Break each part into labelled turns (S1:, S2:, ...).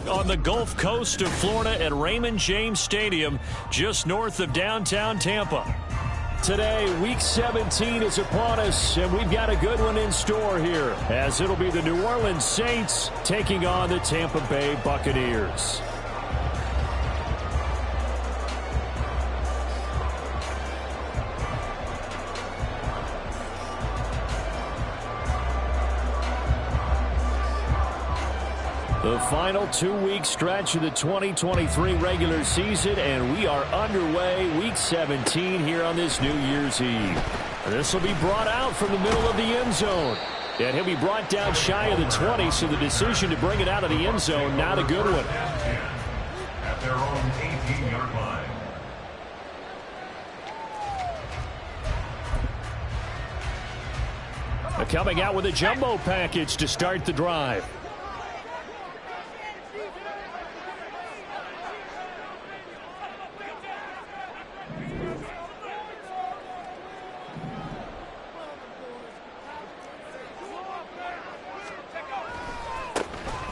S1: on the Gulf Coast of Florida at Raymond James Stadium, just north of downtown Tampa. Today, Week 17 is upon us, and we've got a good one in store here, as it'll be the New Orleans Saints taking on the Tampa Bay Buccaneers. The final 2-week stretch of the 2023 regular season, and we are underway Week 17 here on this New Year's Eve. This will be brought out from the middle of the end zone. And he'll be brought down shy of the 20, so the decision to bring it out of the end zone, not a good one.
S2: At their own 18-yard line.
S1: Coming out with a jumbo package to start the drive.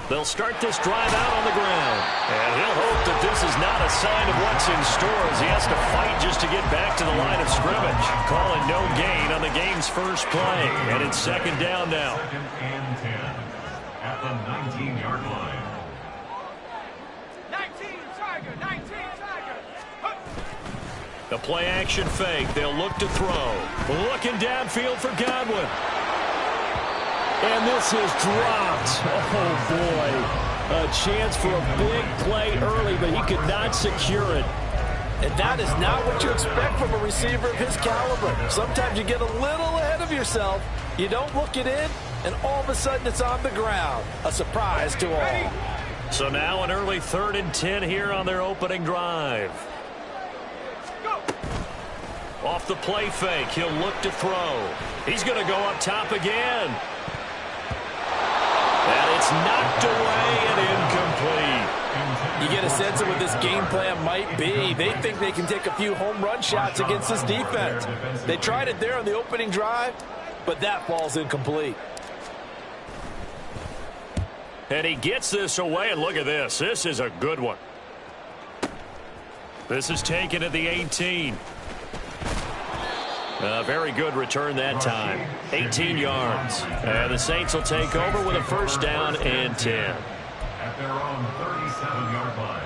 S1: They'll start this drive out on the ground. And he'll hope that this is not a sign of what's in store as he has to fight just to get back to the line of scrimmage. Calling no gain on the game's first play. And it's second down now.
S2: Second and 10 at the 19-yard line.
S3: 19 Tiger, 19 Tiger.
S1: The play action fake. They'll look to throw. Looking downfield for Godwin. And this is dropped. Oh, boy. A chance for a big play early, but he could not secure it.
S4: And that is not what you expect from a receiver of his caliber. Sometimes you get a little ahead of yourself. You don't look it in, and all of a sudden it's on the ground. A surprise to all.
S1: So now an early 3rd and 10 here on their opening drive. Off the play fake, he'll look to throw. He's going to go up top again. And it's knocked away and incomplete.
S4: You get a sense of what this game plan might be. They think they can take a few home run shots against this defense. They tried it there on the opening drive, but that falls incomplete.
S1: And he gets this away, and look at this. This is a good one. This is taken at the 18. Very good return that time. 18 yards. And the Saints will take over with a first down and 10.
S2: At their own 37-yard line.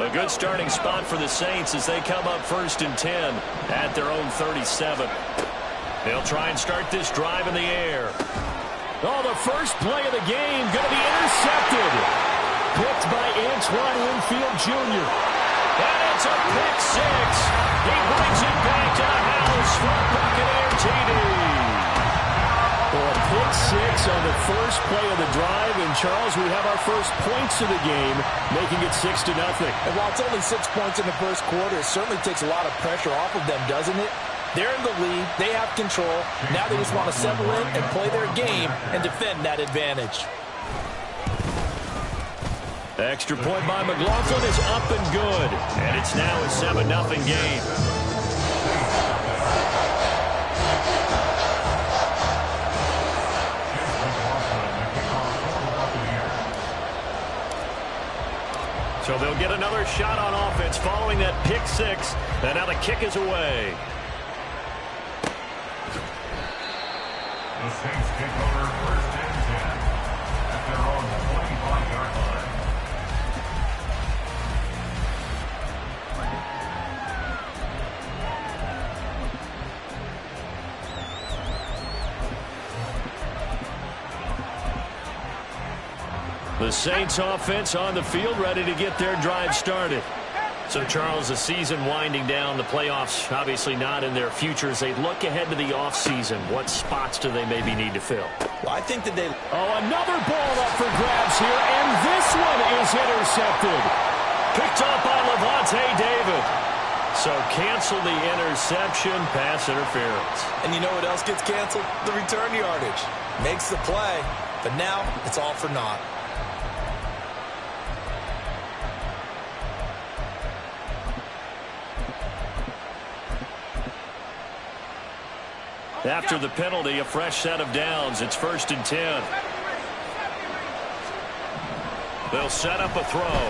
S1: A good starting spot for the Saints as they come up 1st and 10 at their own 37. They'll try and start this drive in the air. Oh, the first play of the game going to be intercepted. Picked by Antoine Winfield Jr. And it's a pick six. He brings it back to the house for a Buccaneer TD. Well, a pick six on the first play of the drive. And, Charles, we have our first points of the game, making it 6-0.
S4: And while it's only 6 points in the first quarter, it certainly takes a lot of pressure off of them, doesn't it? They're in the lead. They have control. Now they just want to settle in and play their game and defend that advantage.
S1: The extra point by McLaughlin is up and good. And it's now a 7-0 game. So they'll get another shot on offense following that pick six. And now the kick is away.
S2: The Saints take over 1st and 10 at their own 25-yard line.
S1: The Saints offense on the field, ready to get their drive started. So, Charles, the season winding down, the playoffs obviously not in their future. As they look ahead to the offseason, what spots do they maybe need to fill?
S4: Well, I think that they...
S1: Oh, another ball up for grabs here, and this one is intercepted. Picked up by Levante David. So cancel the interception, pass interference.
S4: And you know what else gets canceled? The return yardage. Makes the play, but now it's all for naught.
S1: After the penalty, a fresh set of downs. It's 1st and 10. They'll set up a throw.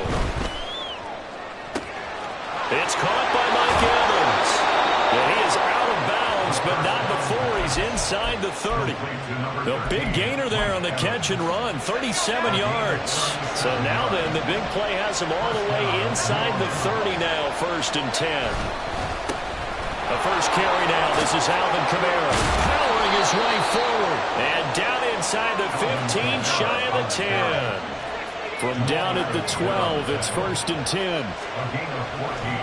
S1: It's caught by Mike Evans. And he is out of bounds, but not before he's inside the 30. The big gainer there on the catch and run, 37 yards. So now then, the big play has him all the way inside the 30 now, 1st and 10. The first carry now. This is Alvin Kamara powering his way forward. And down inside the 15, shy of the 10. From down at the 12, it's 1st and 10.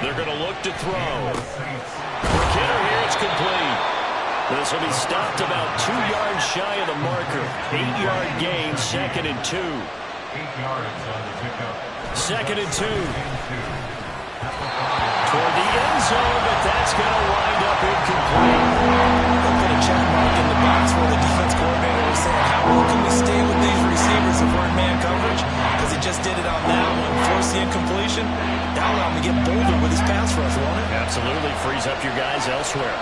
S1: They're going to look to throw. For Kittle here, it's complete. This will be stopped about 2 yards shy of the marker. 8-yard gain, 2nd and 2.
S2: 8 yards on the pickup.
S1: 2nd and 2. Toward the end zone, but that's going to wind up incomplete.
S5: They'll put a check mark in the box where the defense coordinator is saying, how long can we stay with these receivers if we're in man coverage? Because he just did it on that one. Force the incompletion. That'll allow him to get bolder with his pass rush, won't it?
S1: Absolutely. Frees up your guys elsewhere.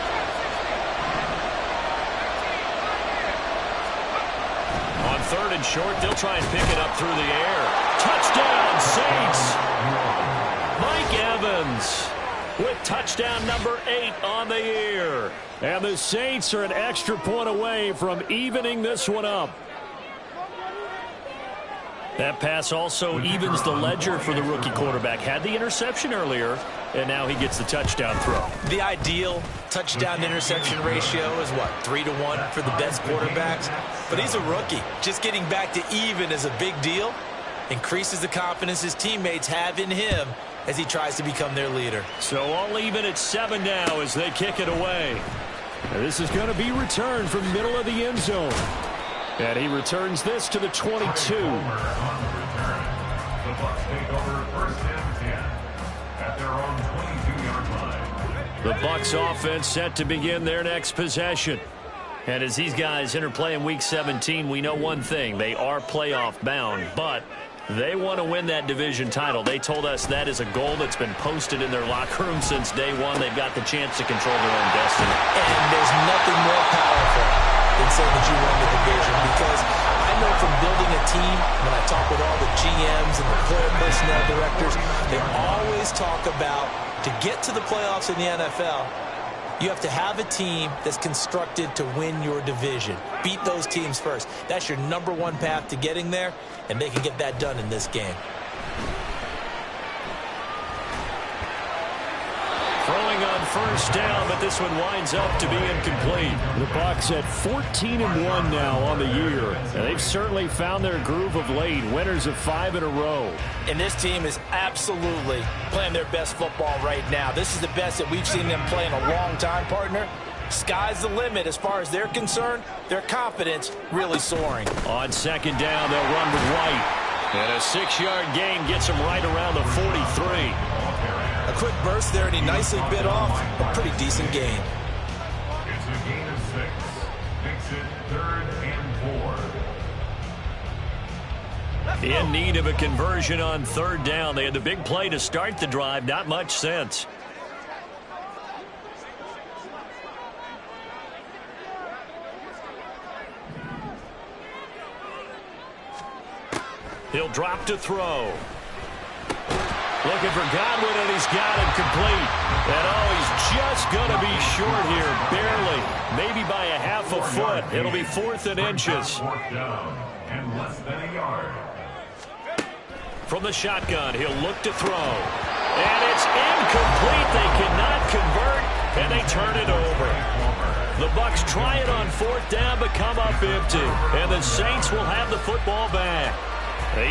S1: On 3rd and short, they'll try and pick it up through the air. Touchdown, Saints! Mike Evans with touchdown number 8 on the year. And the Saints are an extra point away from evening this one up. That pass also evens the ledger for the rookie quarterback. Had the interception earlier, and now he gets the touchdown throw.
S5: The ideal touchdown-interception ratio is, what, 3-to-1 for the best quarterbacks? But he's a rookie. Just getting back to even is a big deal. Increases the confidence his teammates have in him as he tries to become their leader.
S1: So all even at 7 now as they kick it away. And this is going to be returned from middle of the end zone. And he returns this to the 22.
S2: The Bucs take over 1st and 10 at their own 22-yard line.
S1: The Bucs offense set to begin their next possession. And as these guys interplay in Week 17, we know one thing. They are playoff bound, but they want to win that division title. They told us that is a goal that's been posted in their locker room since day one. They've got the chance to control their own destiny.
S5: And there's nothing more powerful than saying that you won the division, because I know from building a team, when I talk with all the GMs and the player personnel directors, they always talk about, to get to the playoffs in the NFL, you have to have a team that's constructed to win your division. Beat those teams first. That's your number 1 path to getting there, and they can get that done in this game.
S1: Throwing on 1st down, but this one winds up to be incomplete. The Bucs at 14-1 now on the year. And they've certainly found their groove of late. Winners of 5 in a row.
S5: And this team is absolutely playing their best football right now. This is the best that we've seen them play in a long time, partner. Sky's the limit as far as they're concerned. Their confidence really soaring.
S1: On 2nd down, they'll run with White. And a 6-yard gain gets them right around the 43.
S5: A quick burst there, and he nicely bit off a pretty decent gain.
S2: It's a gain of 6. Makes it 3rd and 4.
S1: In need of a conversion on 3rd down. They had the big play to start the drive. Not much sense. He'll drop to throw. Looking for Godwin, and he's got him complete. And he's just going to be short here, barely. Maybe by a half a foot. It'll be 4th and inches.
S2: 4th down and less than a yard.
S1: From the shotgun, he'll look to throw. And it's incomplete. They cannot convert, and they turn it over. The Bucs try it on 4th down, but come up empty. And the Saints will have the football back.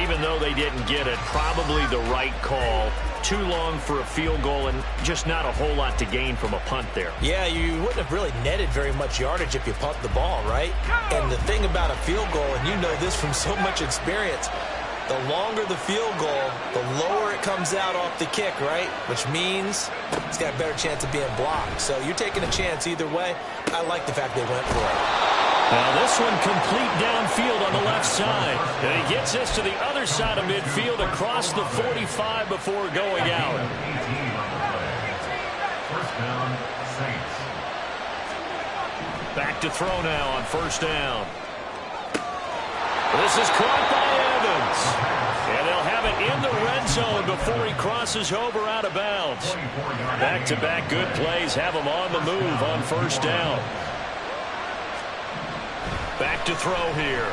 S1: Even though they didn't get it, probably the right call. Too long for a field goal and just not a whole lot to gain from a punt there.
S5: Yeah, you wouldn't have really netted very much yardage if you punt the ball, right? And the thing about a field goal, and you know this from so much experience, the longer the field goal, the lower it comes out off the kick, right? Which means it's got a better chance of being blocked. So you're taking a chance either way. I like the fact they went for it.
S1: Now this one complete downfield on the left side. And he gets this to the other side of midfield across the 45 before going out.
S2: 18 on the play. 1st down, Saints.
S1: Back to throw now on 1st down. This is caught by Evans. And they'll have zone before he crosses over out of bounds. Back-to-back good plays have him on the move on first down. Back to throw here.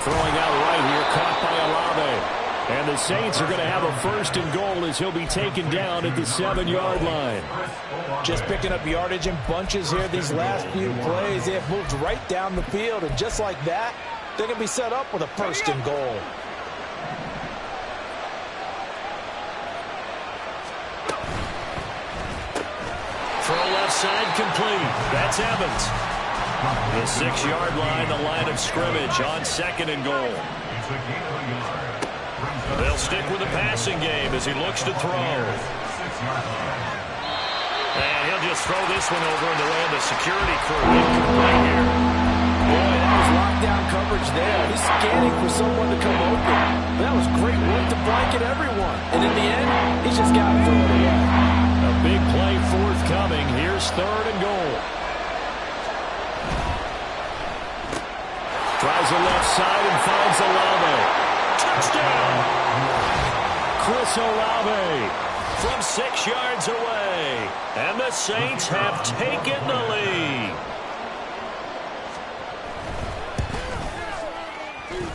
S6: Throwing out right here, caught by Olave. And the Saints are going to have a first and goal as he'll be taken down at the 7-yard line.
S5: Just picking up yardage in bunches here these last few plays. They have moved right down the field, and just like that, they're going to be set up with a first and goal.
S1: Throw left side complete. That's Evans. The 6-yard line, the line of scrimmage on second and goal. They'll stick with the passing game as he looks to throw. And he'll just throw this one over in the way of the security crew. Incomplete here.
S4: Boy, that was lockdown coverage there. He's scanning for someone to come open. That was great work to blanket everyone. And in the end, he's just got to throw it away.
S1: A big play forthcoming. Here's third and goal.
S6: Tries the left side and finds Olave.
S1: Touchdown!
S6: Chris Olave
S1: from 6 yards away. And the Saints have taken the lead.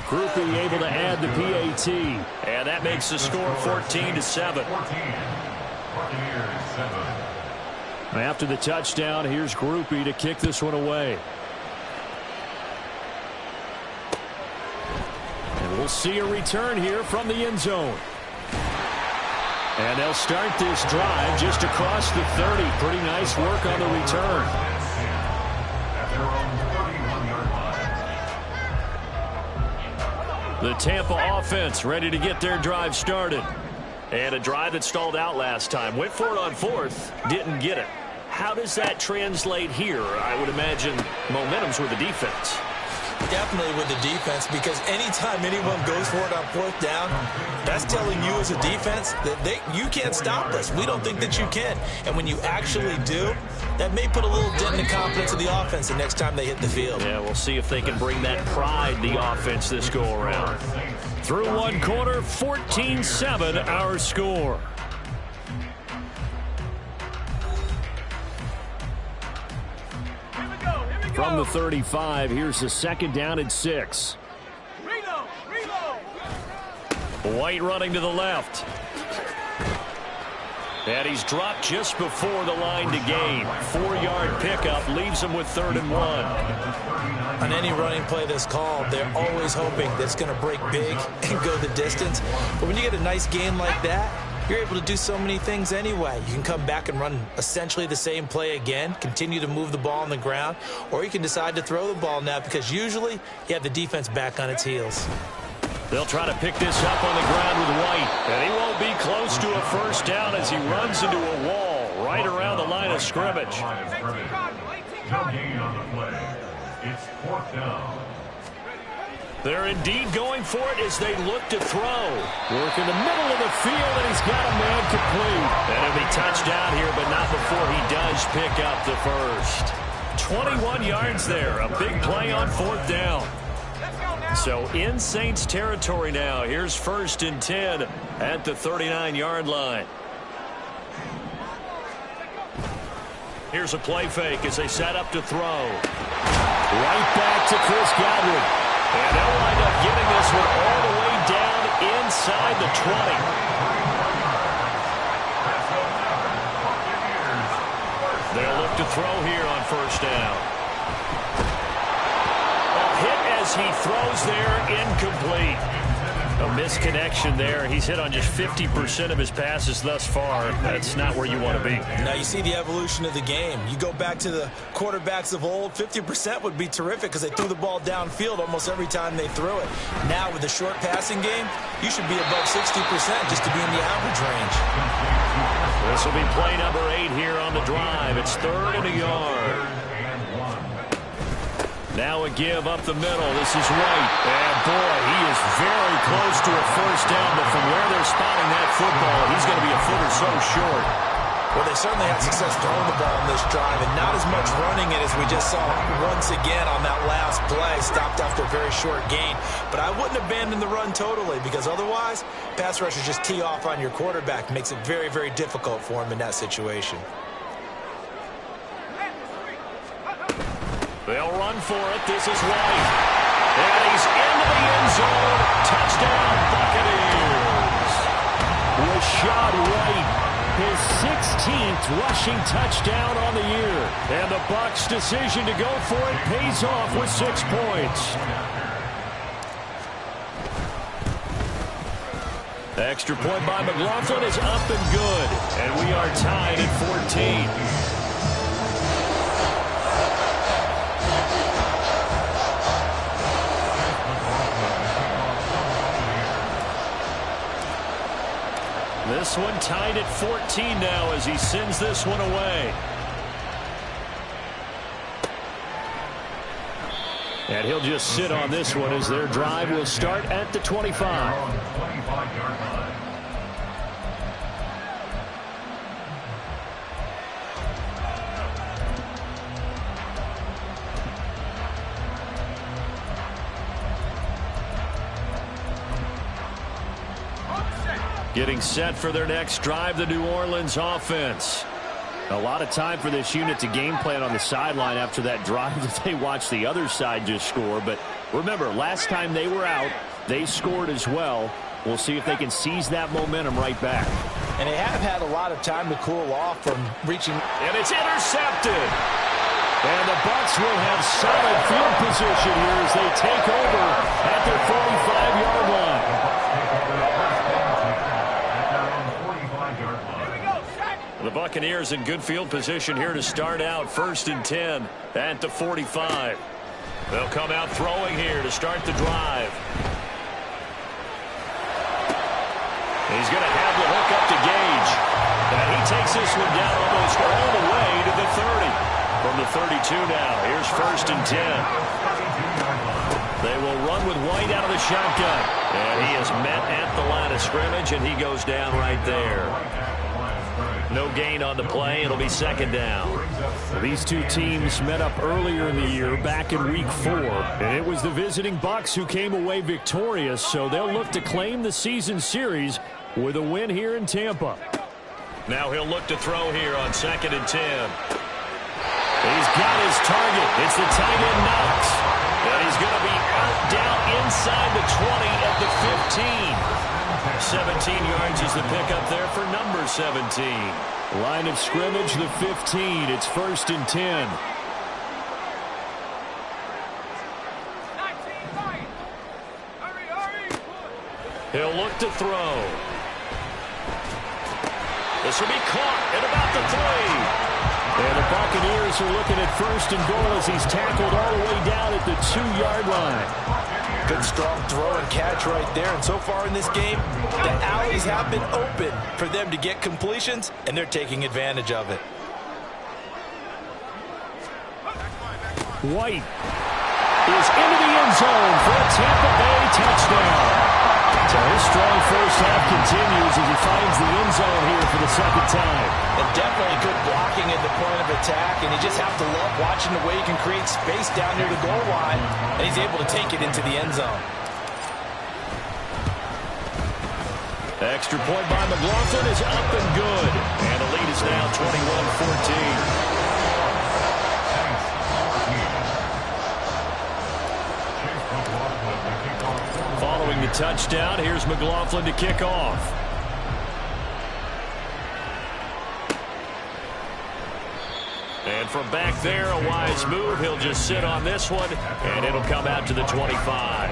S6: Groupie able to add the PAT.
S1: And that makes the score 14-7.
S6: After the touchdown, here's Groupie to kick this one away. And we'll see a return here from the end zone. And they'll start this drive just across the 30. Pretty nice work on the return.
S1: The Tampa offense ready to get their drive started. And a drive that stalled out last time. Went for it on fourth, didn't get it. How does that translate here? I would imagine momentum's with the defense.
S5: Definitely with the defense, because anytime anyone goes for it on fourth down, that's telling you as a defense that you can't stop us. We don't think that you can. And when you actually do, that may put a little dent in the confidence of the offense the next time they hit the field.
S1: Yeah, we'll see if they can bring that pride, the offense, this go-around.
S6: Through one quarter, 14-7 our score. From the 35, here's the second down and 6.
S1: White running to the left. And he's dropped just before the line to gain. 4-yard pickup leaves him with 3rd and 1.
S5: On any running play that's called, they're always hoping that it's going to break big and go the distance. But when you get a nice gain like that, you're able to do so many things anyway. You can come back and run essentially the same play again, continue to move the ball on the ground, or you can decide to throw the ball now because usually you have the defense back on its heels.
S1: They'll try to pick this up on the ground with White. And he won't be close to a first down as he runs into a wall right around the line of scrimmage.
S2: No gain on the play. It's 4th down.
S1: They're indeed going for it as they look to throw.
S6: Work in the middle of the field, and he's got a man complete.
S1: And he'll be touchdown here, but not before he does pick up the first. 21 yards there. A big play on 4th down. So in Saints territory now. Here's 1st and 10 at the 39-yard line. Here's a play fake as they set up to throw.
S6: Right back to Chris Godwin.
S1: And they'll wind up getting this one all the way down inside the 20. They'll look to throw here on first down. A hit as he throws there, incomplete. A misconnection there. He's hit on just 50% of his passes thus far. That's not where you want to be.
S5: Now you see the evolution of the game. You go back to the quarterbacks of old, 50% would be terrific because they threw the ball downfield almost every time they threw it. Now with the short passing game, you should be above 60% just to be in the average range.
S1: This will be play number 8 here on the drive. It's 3rd and a yard. Now a give up the middle. This is White. And boy, he is very close to a first down, but from where they're spotting that football, he's going to be a foot or so short.
S5: Well, they certainly had success throwing the ball on this drive, and not as much running it as we just saw once again on that last play. Stopped after a very short gain. But I wouldn't abandon the run totally, because otherwise, pass rushers just tee off on your quarterback. Makes it very, very difficult for him in that situation.
S1: They'll run for it. This is White. And he's into the end zone. Touchdown, Buccaneers. Rashad White, his 16th rushing touchdown on the year. And the Bucs' decision to go for it pays off with 6 points. The extra point by McLaughlin is up and good. And we are tied at 14. This one tied at 14 now as he sends this one away. And he'll just sit on this one as their drive will start at the 25. Getting set for their next drive, the New Orleans offense. A lot of time for this unit to game plan on the sideline after that drive that they watched the other side just score. But remember, last time they were out, they scored as well. We'll see if they can seize that momentum right back.
S5: And they have had a lot of time to cool off from reaching.
S1: And it's intercepted. And the Bucs will have solid field position here as they take over at their 45-yard line. The Buccaneers in good field position here to start out 1st and 10 at the 45. They'll come out throwing here to start the drive. He's going to have the hook up to Gage. And he takes this one down almost all the way to the 30. From the 32 now, here's 1st and 10. They will run with White out of the shotgun. And he is met at the line of scrimmage, and he goes down right there. No gain on the play. It'll be 2nd down.
S6: Well, these two teams met up earlier in the year, back in Week 4. And it was the visiting Bucs who came away victorious, so they'll look to claim the season series with a win here in Tampa.
S1: Now he'll look to throw here on 2nd and 10. He's got his target. It's the tight end Knox. And he's going to be out down inside the 20 at the 15. 17 yards is the pickup there for number 17.
S6: Line of scrimmage, the 15. It's 1st and 10.
S1: He'll look to throw. This will be caught at about the 3.
S6: And the Buccaneers are looking at 1st and goal as he's tackled all the way down at the 2-yard line.
S5: Good strong throw and catch right there. And so far in this game, the alleys have been open for them to get completions, and they're taking advantage of it.
S6: White is into the end zone for a Tampa Bay touchdown. So his strong first half continues as he finds the end zone here for the 2nd time.
S5: And definitely good blocking at the point of attack, and you just have to love watching the way he can create space down near the goal line, and he's able to take it into the end zone.
S1: The extra point by McLaughlin is up and good. And the lead is now 21-14. Following the touchdown, here's McLaughlin to kick off. And from back there, a wise move. He'll just sit on this one, and it'll come out to the 25.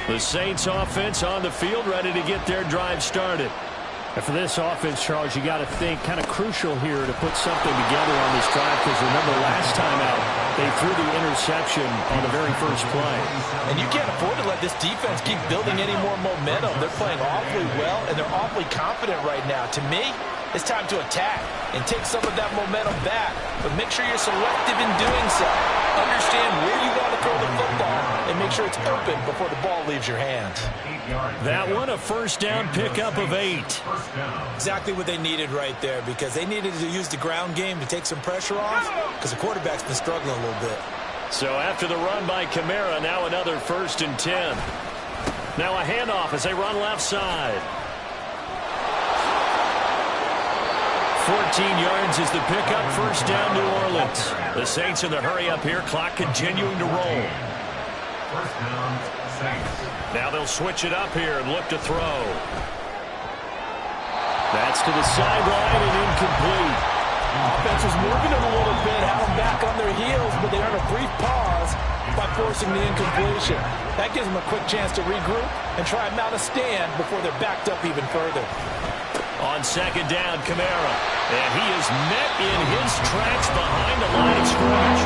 S1: The Saints offense on the field, ready to get their drive started.
S6: And for this offense, Charles, you got to think kind of crucial here to put something together on this drive, because remember last time out, they threw the interception on the very first play.
S5: And you can't afford to let this defense keep building any more momentum. They're playing awfully well, and they're awfully confident right now. To me, it's time to attack and take some of that momentum back. But make sure you're selective in doing so. Understand where you want to throw the football and make sure it's open before the ball leaves your hands.
S1: That one, a first down pickup of 8.
S5: Exactly what they needed right there, because they needed to use the ground game to take some pressure off, because the quarterback's been struggling a little bit.
S1: So after the run by Kamara, now another 1st and 10. Now a handoff as they run left side. 14 yards is the pickup, first down New Orleans. The Saints in the hurry up here, clock continuing to roll.
S2: First down, Saints.
S1: Now they'll switch it up here and look to throw. That's to the sideline and incomplete.
S4: Offense was moving them a little bit, had them back on their heels, but they earned a brief pause by forcing the incompletion. That gives them a quick chance to regroup and try and mount a stand before they're backed up even further.
S1: On second down, Kamara. And he is met in his tracks behind the line of scrimmage.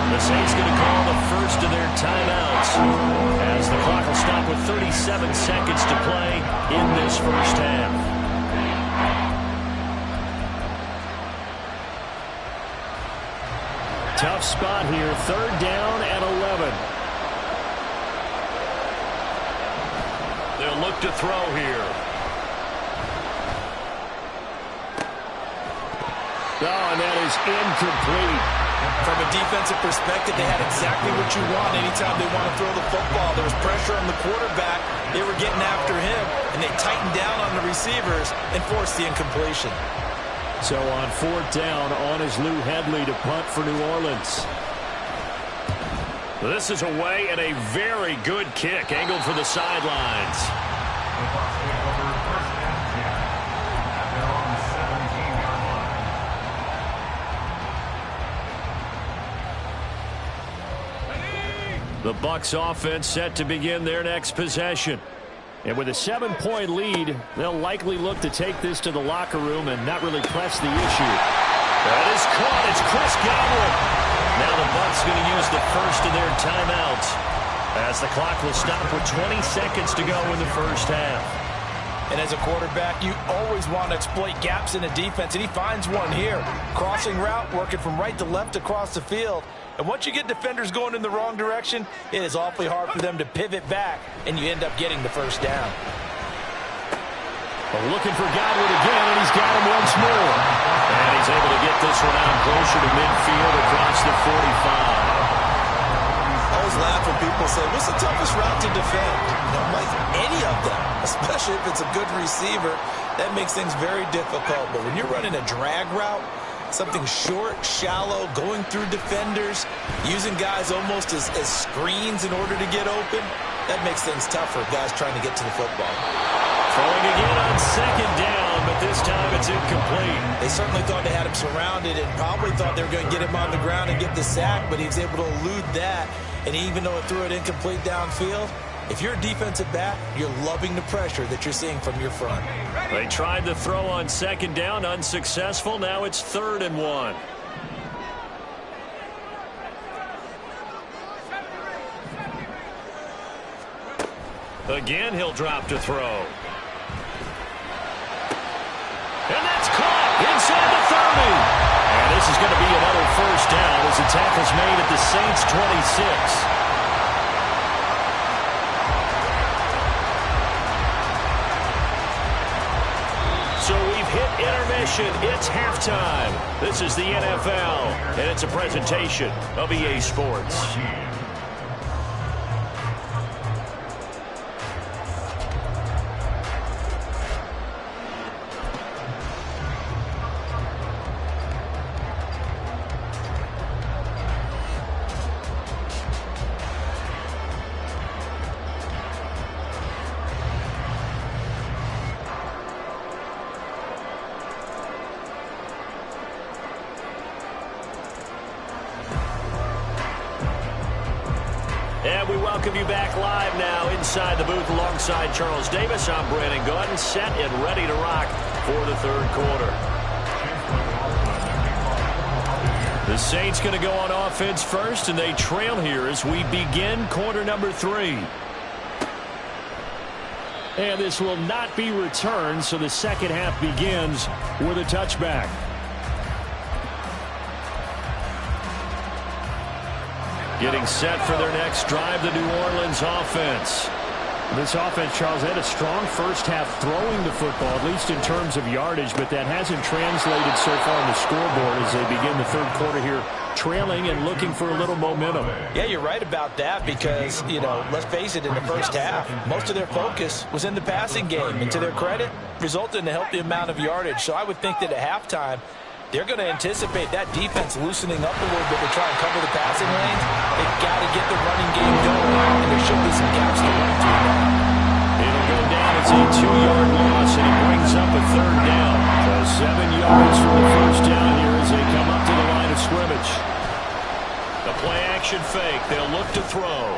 S1: The Saints going to call the first of their timeouts as the clock will stop with 37 seconds to play in this first half. Tough spot here, third down and 11. They'll look to throw here. Oh, and that is incomplete.
S5: From a defensive perspective, they had exactly what you want anytime they want to throw the football. There was pressure on the quarterback. They were getting after him, and they tightened down on the receivers and forced the incompletion.
S6: So on fourth down, on is Lou Hedley to punt for New Orleans.
S1: This is away and a very good kick, angled for the sidelines.
S2: The Bucs take over first and 10 at their own 17-yard line.
S1: The Bucs offense set to begin their next possession.
S6: And with a 7-point lead, they'll likely look to take this to the locker room and not really press the issue.
S1: That is caught. It's Chris Godwin. Now the Bucs going to use the first of their timeouts as the clock will stop with 20 seconds to go in the first half.
S5: And as a quarterback, you always want to exploit gaps in a defense, and he finds one here. Crossing route, working from right to left across the field. And once you get defenders going in the wrong direction, it is awfully hard for them to pivot back, and you end up getting the first down.
S1: Well, looking for Godwin again, and he's got him once more. And he's able to get this one out closer to midfield across the 45.
S5: I always laugh when people say, what's the toughest route to defend? Like any of them, especially if it's a good receiver, that makes things very difficult. But when you're running a drag route, something short, shallow, going through defenders, using guys almost as screens in order to get open, that makes things tough for guys trying to get to the football.
S1: Throwing again on second down, but this time it's incomplete.
S5: They certainly thought they had him surrounded and probably thought they were going to get him on the ground and get the sack, but he was able to elude that. And even though it threw it incomplete downfield, if you're a defensive back, you're loving the pressure that you're seeing from your front.
S1: They tried to throw on second down, unsuccessful. Now it's 3rd and 1. Again, he'll drop to throw. And that's caught inside the 30. And this is going to be another first down as the tackle's made at the Saints' 26. So we've hit intermission. It's halftime. This is the NFL, and it's a presentation of EA Sports. And we welcome you back live now inside the booth alongside Charles Davis. I'm Brandon Gaudin, set and ready to rock for the third quarter. The Saints going to go on offense first, and they trail here as we begin quarter number 3.
S6: And this will not be returned, so the second half begins with a touchback. Getting set for their next drive, the New Orleans offense. This offense, Charles, had a strong first half throwing the football, at least in terms of yardage, but that hasn't translated so far on the scoreboard as they begin the third quarter here, trailing and looking for a little momentum.
S5: Yeah, you're right about that because, let's face it, in the first half, most of their focus was in the passing game. And to their credit, resulted in a healthy amount of yardage. So I would think that at halftime, they're going to anticipate that defense loosening up a little bit to try and cover the passing lanes. They've got to get the running game going, and there should be some gaps to run through now.
S6: It'll go down. It's a 2-yard loss, and it brings up a third down. So 7 yards from the first down here as they come up to the line of scrimmage.
S1: The play-action fake. They'll look to throw.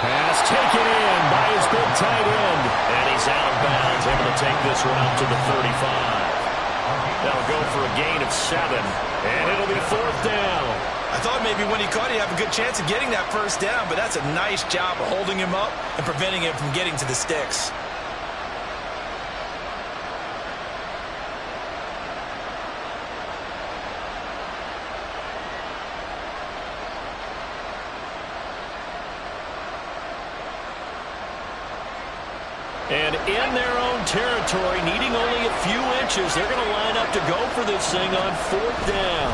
S6: Pass taken in by his big tight end.
S1: And he's out of bounds, able to take this one up to the 35. That'll go for a gain of 7, and it'll be fourth down.
S5: I thought maybe when he caught it, he'd have a good chance of getting that first down, but that's a nice job of holding him up and preventing him from getting to the sticks.
S1: And in their own territory, needing only a few inches, they're going to line up to go for this thing on fourth down.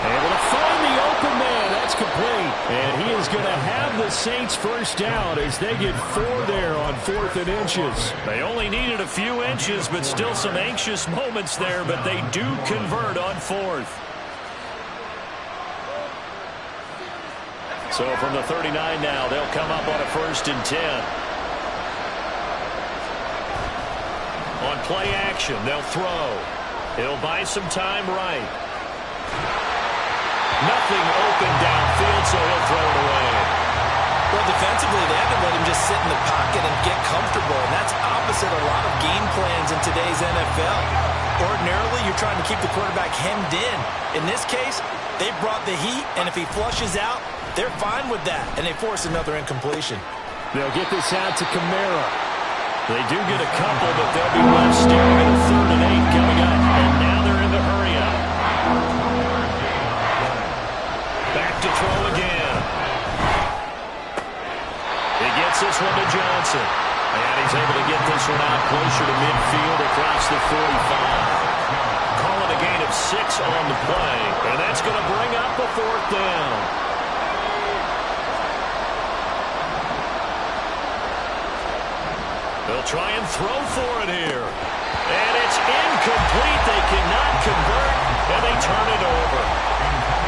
S6: Able to find the open man. That's complete. And he is going to have the Saints first down as they get 4 there on 4th and inches.
S1: They only needed a few inches, but still some anxious moments there, but they do convert on 4th. So from the 39 now, they'll come up on a 1st and 10. On play action, they'll throw. He'll buy some time right. Nothing open downfield, so he'll throw it away.
S5: Well, defensively, they have to let him just sit in the pocket and get comfortable, and that's opposite a lot of game plans in today's NFL. Ordinarily, you're trying to keep the quarterback hemmed in. In this case, they brought the heat, and if he flushes out, they're fine with that, and they force another incompletion.
S6: They'll get this out to Kamara.
S1: They do get a couple, but they'll be left staring at a 3rd and 8 coming up. And now they're in the hurry-up. Back to throw again. He gets this one to Johnson. And he's able to get this one out closer to midfield across the 45. Call it a gain of 6 on the play. And that's going to bring up a 4th down. They'll try and throw for it here. And it's incomplete. They cannot convert, and they turn it over.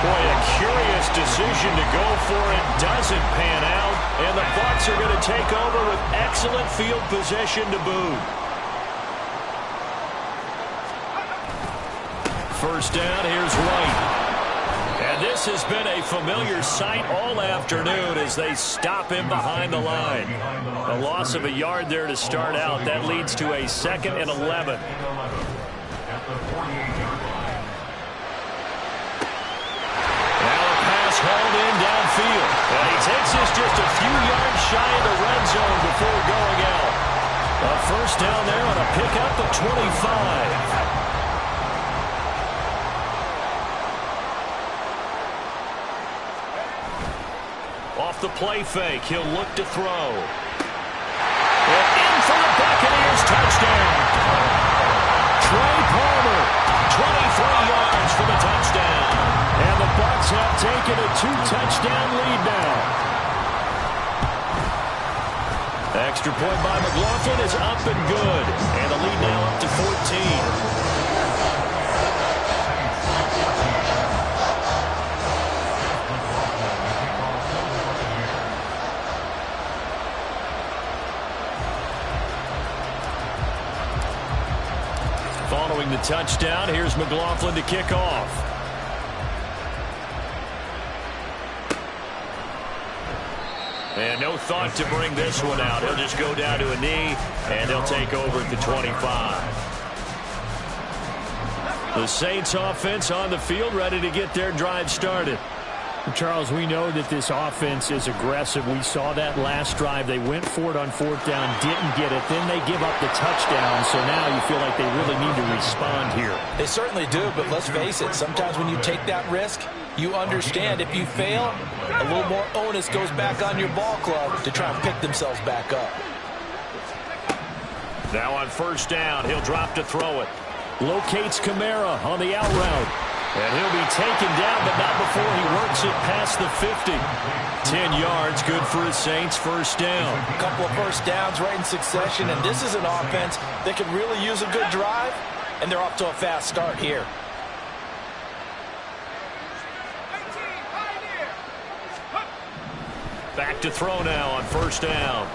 S1: Boy, a curious decision to go for it. Doesn't pan out, and the Bucs are going to take over with excellent field position to boot. First down, here's White. And this has been a familiar sight all afternoon as they stop him behind the line. A loss of a yard there to start out. That leads to a 2nd and 11. Now a pass hauled in downfield. And he takes this just a few yards shy of the red zone before going out. A first down there on a pickup of 25. Off the play fake, he'll look to throw. And in for the Buccaneers touchdown. Trey Palmer, 23 yards for the touchdown.
S6: And the Bucs have taken a 2-touchdown lead now.
S1: Extra point by McLaughlin is up and good. And the lead now up to 14. Following the touchdown, here's McLaughlin to kick off. And no thought to bring this one out. He'll just go down to a knee, and they'll take over at the 25. The Saints offense on the field, ready to get their drive started.
S6: Charles, we know that this offense is aggressive. We saw that last drive. They went for it on fourth down, didn't get it. Then they give up the touchdown. So now you feel like they really need to respond here.
S5: They certainly do, but let's face it. Sometimes when you take that risk, you understand if you fail, a little more onus goes back on your ball club to try and pick themselves back up.
S1: Now on first down, he'll drop to throw it.
S6: Locates Kamara on the out route.
S1: And he'll be taken down, but not before he works it past the 50. 10 yards, good for his Saints, first down.
S5: A couple of first downs right in succession, and this is an offense that could really use a good drive, and they're off to a fast start here.
S1: Back to throw now on first down.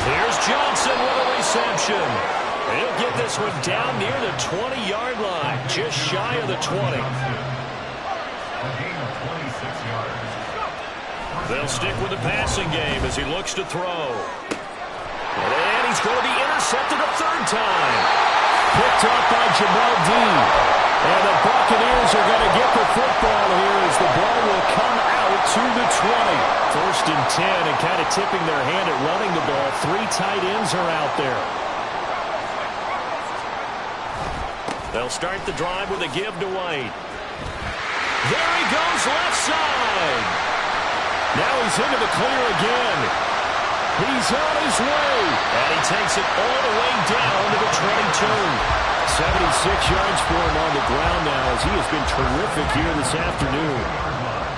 S1: Here's Johnson with a reception. He'll get this one down near the 20-yard line, just shy of the 20. They'll stick with the passing game as he looks to throw. And he's going to be intercepted a third time.
S6: Picked up by Jamal Dean. And the Buccaneers are going to get the football here as the ball will come out to the 20. First and 10, and kind of tipping their hand at running the ball. 3 tight ends are out there.
S1: They'll start the drive with a give to White. There he goes, left side.
S6: Now he's into the clear again. He's on his way.
S1: And he takes it all the way down to the 22.
S6: 76 yards for him on the ground now as he has been terrific here this afternoon.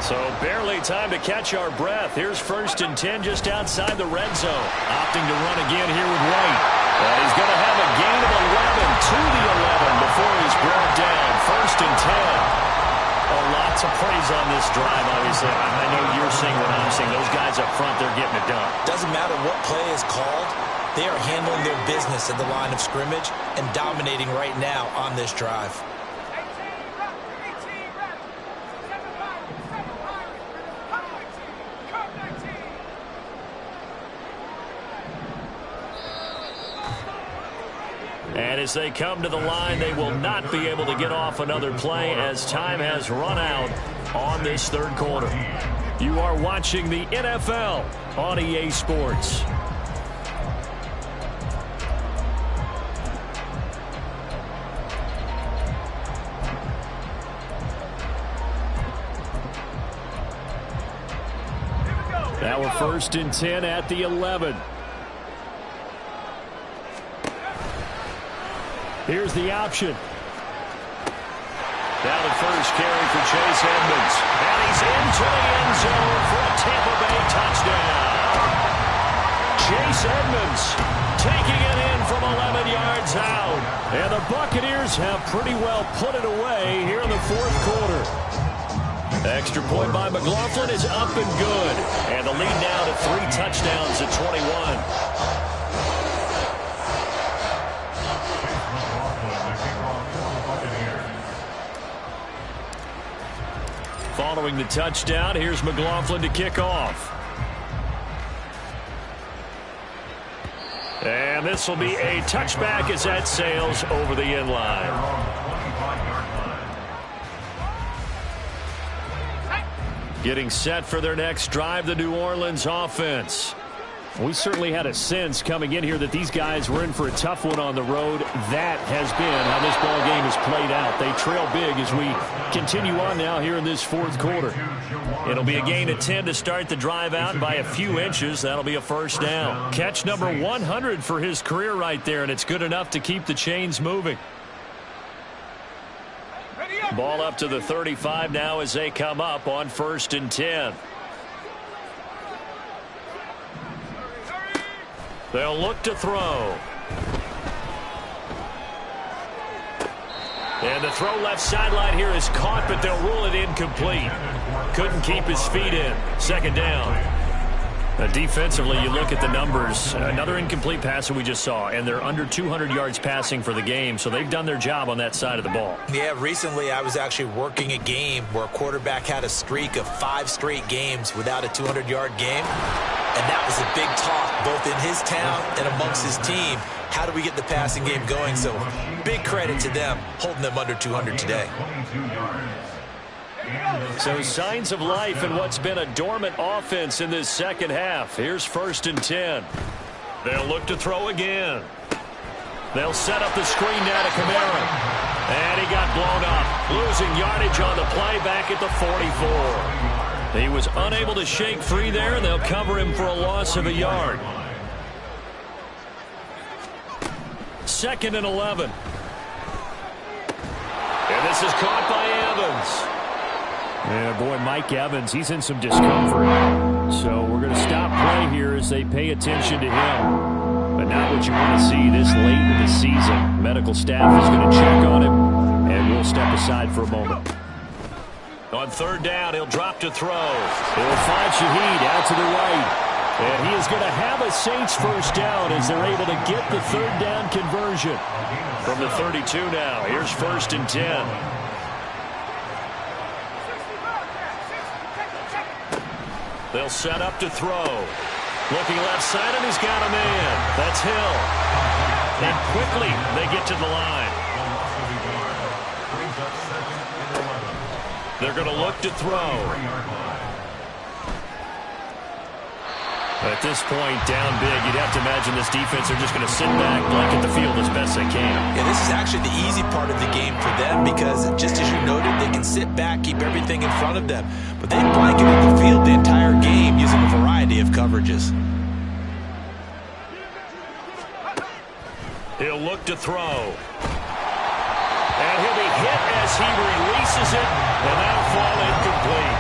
S1: So barely time to catch our breath. Here's first and 10 just outside the red zone. Opting to run again here with White. And he's going to have a gain of 11 to the 11 before he's brought down. First and 10. Lots of praise on this drive, obviously. I know you're seeing what I'm seeing. Those guys up front, they're getting it done.
S5: Doesn't matter what play is called. They are handling their business at the line of scrimmage and dominating right now on this drive.
S1: And as they come to the line, they will not be able to get off another play as time has run out on this third quarter. You are watching the NFL on EA Sports.
S6: Now we're first and 10 at the 11. Here's the option.
S1: Now the first carry for Chase Edmonds. And he's into the end zone for a Tampa Bay touchdown. Chase Edmonds taking it in from 11 yards out.
S6: And the Buccaneers have pretty well put it away here in the fourth quarter.
S1: Extra point by McLaughlin is up and good. And the lead now to 3 touchdowns at 21. Following the touchdown, here's McLaughlin to kick off. And this will be a touchback as that sails over the end line. Getting set for their next drive, the New Orleans offense.
S6: We certainly had a sense coming in here that these guys were in for a tough one on the road. That has been how this ball game has played out. They trail big as we continue on now here in this fourth quarter.
S1: It'll be a gain of 10 to start the drive out by a few inches. That'll be a first down. Catch number 100 for his career right there, and it's good enough to keep the chains moving. Ball up to the 35 now as they come up on first and 10. They'll look to throw. And the throw left sideline here is caught, but they'll rule it incomplete. Couldn't keep his feet in. Second down. Defensively, you look at the numbers. Another incomplete pass that we just saw, and they're under 200 yards passing for the game, so they've done their job on that side of the ball.
S5: Yeah, recently I was actually working a game where a quarterback had a streak of 5 straight games without a 200-yard game, and that was a big talk both in his town and amongst his team. How do we get the passing game going? So big credit to them holding them under 200 today.
S1: So signs of life in what's been a dormant offense in this second half. Here's 1st and 10. They'll look to throw again. They'll set up the screen now to Kamara. And he got blown up. Losing yardage on the play back at the 44. He was unable to shake free there, and they'll cover him for a loss of a yard. 2nd and 11. And this is caught by Evans.
S6: Yeah, boy, Mike Evans, he's in some discomfort. So we're going to stop play here as they pay attention to him. But not what you want to see this late in the season. Medical staff is going to check on him, and we'll step aside for a moment.
S1: On 3rd down, he'll drop to throw.
S6: He'll find Shaheed out to the right. And he is going to have a Saints first down as they're able to get the 3rd down conversion.
S1: From the 32 now, here's 1st and 10. They'll set up to throw. Looking left side, and he's got a man. That's Hill. And quickly, they get to the line. They're going to look to throw.
S6: At this point, down big, you'd have to imagine this defense are just going to sit back, blanket the field as best they can.
S5: Yeah, this is actually the easy part of the game for them because, just as you noted, they can sit back, keep everything in front of them. But they blanketed the field the entire game using a variety of coverages.
S1: He'll look to throw. And he'll be hit as he releases it, and that'll fall incomplete.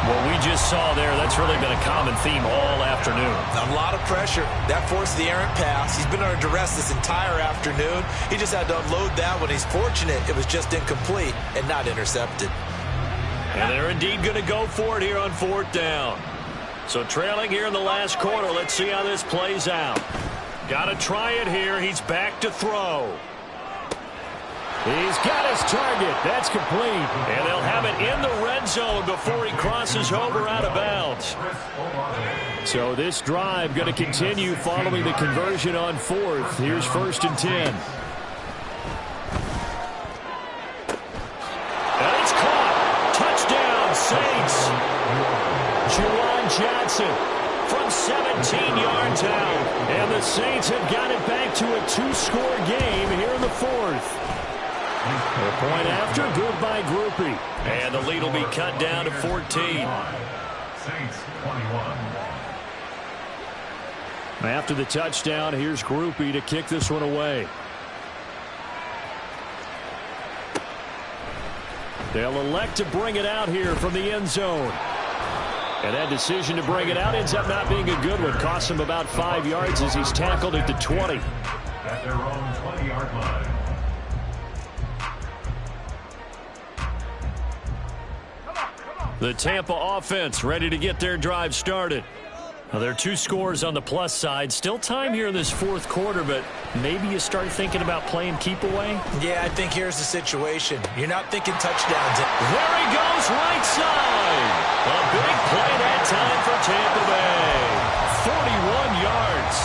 S6: What we just saw there, that's really been a common theme all afternoon.
S5: A lot of pressure. That forced the errant pass. He's been under duress this entire afternoon. He just had to unload that one. He's fortunate it was just incomplete and not intercepted.
S1: And they're indeed going to go for it here on 4th down. So trailing here in the last quarter, let's see how this plays out. Got to try it here. He's back to throw.
S6: He's got his target. That's complete.
S1: And they'll have it in the red zone before he crosses over out of bounds.
S6: So this drive going to continue following the conversion on 4th. Here's 1st and 10.
S1: And it's caught. Touchdown, Saints.
S6: Juwan Johnson from 17 yards out. And the Saints have got it back to a 2-score game here in the 4th. A point after, good by Groupie.
S1: And the lead will be cut down to 14.
S2: Saints 21.
S6: After the touchdown, here's Groupie to kick this one away. They'll elect to bring it out here from the end zone. And that decision to bring it out ends up not being a good one. Costs him about 5 yards as he's tackled at the 20.
S2: At their own 20-yard line.
S1: The Tampa offense ready to get their drive started. Now, there are 2 scores on the plus side. Still time here in this 4th quarter, but maybe you start thinking about playing keep away?
S5: Yeah, I think here's the situation. You're not thinking touchdowns.
S1: There he goes, right side. A big play that time for Tampa Bay. 41 yards.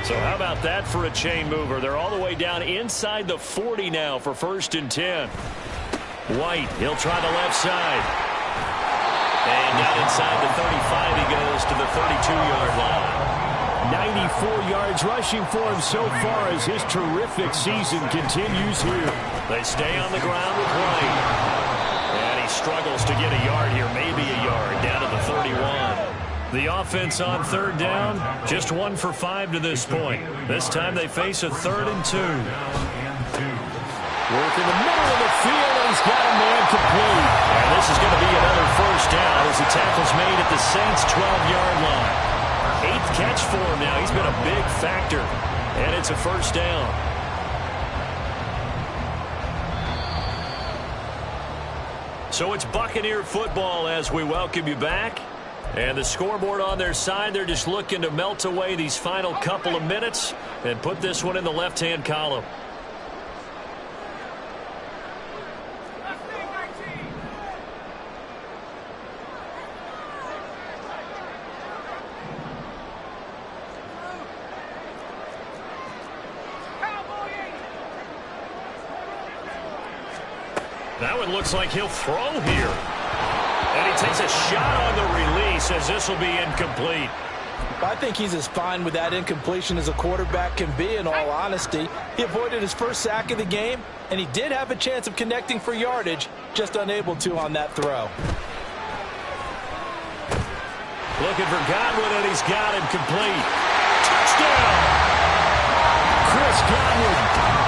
S1: So how about that for a chain mover? They're all the way down inside the 40 now for 1st and 10. White, he'll try the left side. And down inside the 35, he goes to the 32-yard line.
S6: 94 yards rushing for him so far as his terrific season continues here.
S1: They stay on the ground with White. And he struggles to get a yard here, maybe a yard, down to the 31. The offense on 3rd down, just 1 for 5 to this point. This time they face a 3rd and 2.
S6: Work in the middle of the field, and he's got a man complete.
S1: And this is going to be another first down as the tackle's made at the Saints' 12-yard line. 8th catch for him now. He's been a big factor, and it's a first down. So it's Buccaneer football as we welcome you back. And the scoreboard on their side, they're just looking to melt away these final couple of minutes and put this one in the left-hand column. That one looks like he'll throw here. And he takes a shot on the release as this will be incomplete.
S4: I think he's as fine with that incompletion as a quarterback can be, in all honesty. He avoided his first sack of the game, and he did have a chance of connecting for yardage, just unable to on that throw.
S1: Looking for Godwin, and he's got him complete. Touchdown! Chris Godwin,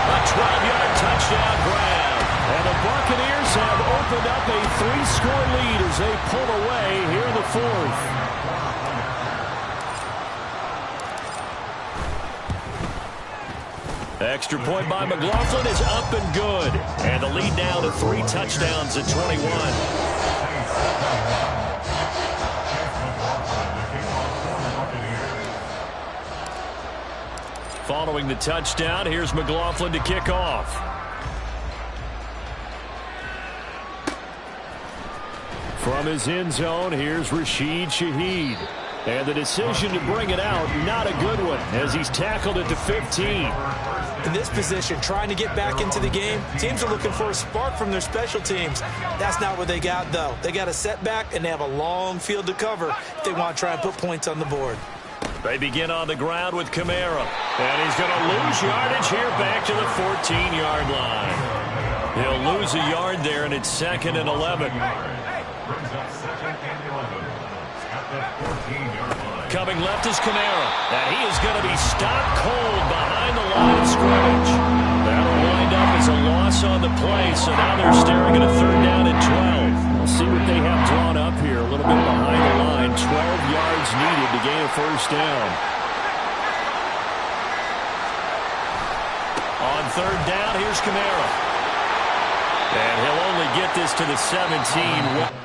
S1: a 12-yard touchdown grab. And the Buccaneers have opened up a 3-score lead as they pull away here in the fourth. Extra point by McLaughlin is up and good. And the lead now to 3 touchdowns at 21. Following the touchdown, here's McLaughlin to kick off. From his end zone, here's Rashid Shaheed. And the decision to bring it out, not a good one, as he's tackled at the 15.
S5: In this position, trying to get back into the game, teams are looking for a spark from their special teams. That's not what they got, though. They got a setback, and they have a long field to cover if they want to try and put points on the board.
S1: They begin on the ground with Kamara. And he's going to lose yardage here back to the 14-yard line. He'll lose a yard there, and it's 2nd and 11.
S2: Brings up 2nd and 11 at the 14-yard line.
S1: Coming left is Kamara. And he is going to be stopped cold behind the line of scrimmage. That'll wind up as a loss on the play, so now they're staring at a 3rd down and 12.
S6: We'll see what they have drawn up here. A little bit behind the line. 12 yards needed to gain a 1st down.
S1: On 3rd down, here's Kamara. And he'll only get this to the 17.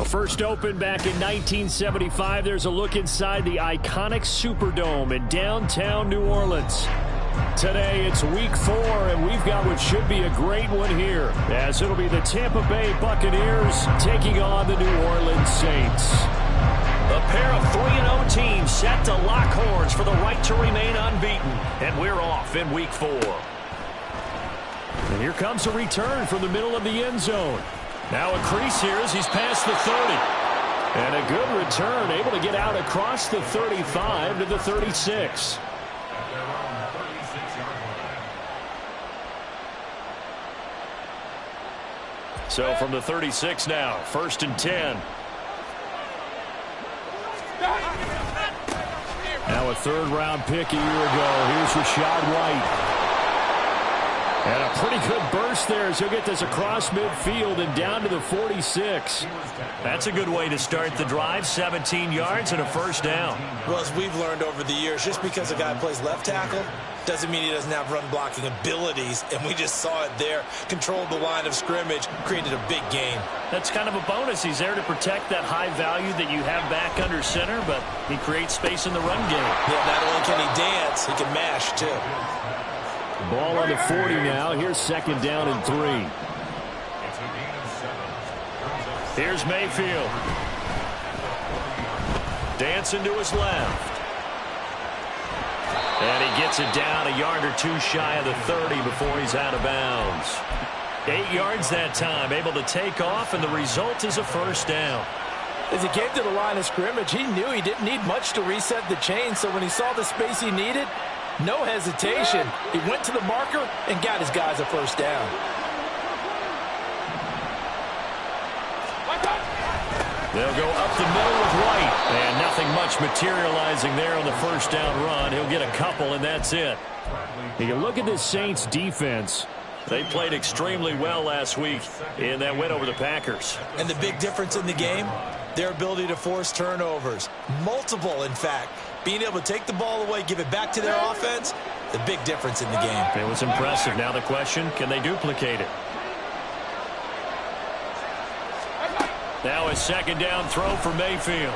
S6: First opened back in 1975, there's a look inside the iconic Superdome in downtown New Orleans. Today, it's week 4, and we've got what should be a great one here, as it'll be the Tampa Bay Buccaneers taking on the New Orleans Saints.
S1: A pair of 3-0 teams set to lock horns for the right to remain unbeaten, and we're off in week 4.
S6: And here comes a return from the middle of the end zone. Now a crease here as he's past the 30. And a good return, able to get out across the 35 to the 36.
S1: So from the 36 now, 1st and 10.
S6: Now a third-round pick a year ago. Here's Rachaad White. And a pretty good burst there as he'll get this across midfield and down to the 46.
S1: That's a good way to start the drive. 17 yards and a first down.
S5: Well, as we've learned over the years, just because a guy plays left tackle doesn't mean he doesn't have run-blocking abilities, and we just saw it there. Controlled the line of scrimmage, created a big gain.
S1: That's kind of a bonus. He's there to protect that high value that you have back under center, but he creates space in the run game.
S5: Yeah, not only can he dance, he can mash, too.
S6: Ball on the 40 now. Here's 2nd down and 3.
S1: Here's Mayfield. Dancing to his left. And he gets it down a yard or two shy of the 30 before he's out of bounds. 8 yards that time, able to take off, and the result is a first down.
S4: As he came to the line of scrimmage, he knew he didn't need much to reset the chain, so when he saw the space he needed, no hesitation. He went to the marker and got his guys a first down.
S1: They'll go up the middle with White. And nothing much materializing there on the first down run. He'll get a couple, and that's it.
S6: You look at this Saints defense.
S1: They played extremely well last week in that win over the Packers.
S5: And the big difference in the game, their ability to force turnovers. Multiple, in fact. Being able to take the ball away, give it back to their offense, the big difference in the game.
S1: It was impressive. Now the question, can they duplicate it? Now a 2nd down throw for Mayfield.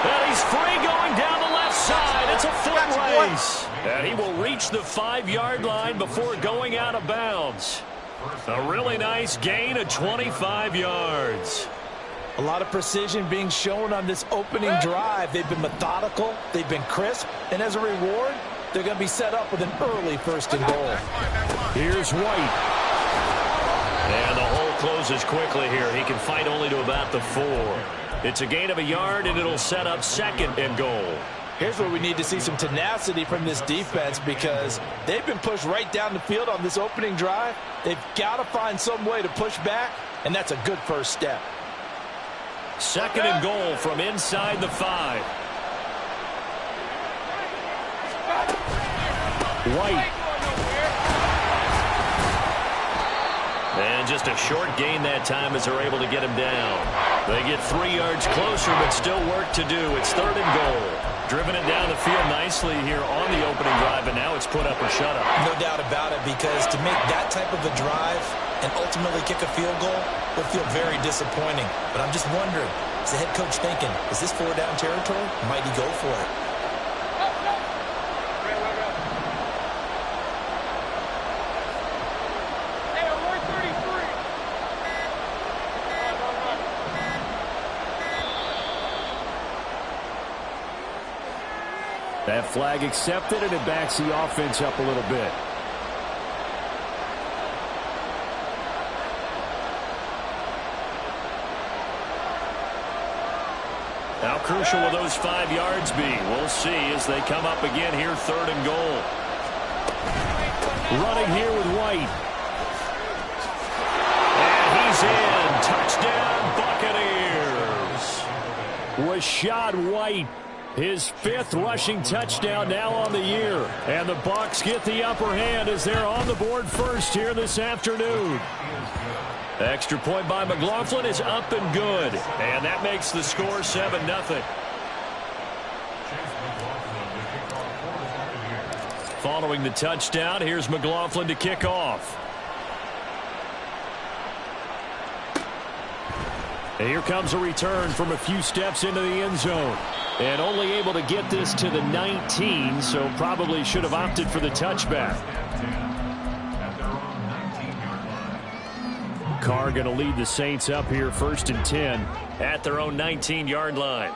S1: And he's free going down the left side. It's a foot race. And he will reach the 5-yard line before going out of bounds. A really nice gain of 25 yards.
S4: A lot of precision being shown on this opening drive. They've been methodical, they've been crisp, and as a reward, they're going to be set up with an early 1st and goal.
S6: Here's White.
S1: And the hole closes quickly here. He can fight only to about the 4. It's a gain of a yard, and it'll set up 2nd and goal.
S4: Here's where we need to see some tenacity from this defense because they've been pushed right down the field on this opening drive. They've got to find some way to push back, and that's a good first step.
S1: 2nd and goal from inside the 5.
S6: White.
S1: And just a short gain that time as they're able to get him down. They get 3 yards closer, but still work to do. It's 3rd and goal. Driven it down the field nicely here on the opening drive, and now it's put up or shut up.
S5: No doubt about it, because to make that type of a drive and ultimately kick a field goal would feel very disappointing. But I'm just wondering, is the head coach thinking, is this 4-down territory? Might he go for it?
S6: That flag accepted, and it backs the offense up a little bit.
S1: How crucial will those 5 yards be? We'll see as they come up again here, 3rd and goal.
S6: Running here with White.
S1: And he's in. Touchdown, Buccaneers.
S6: Rachaad White, his 5th rushing touchdown now on the year. And the Bucs get the upper hand as they're on the board first here this afternoon. Extra point by McLaughlin is up and good. And that makes the score 7-0. Following the touchdown, here's McLaughlin to kick off. And here comes a return from a few steps into the end zone. And only able to get this to the 19, so probably should have opted for the touchback. Carr going to lead the Saints up here 1st and 10 at their own 19-yard line.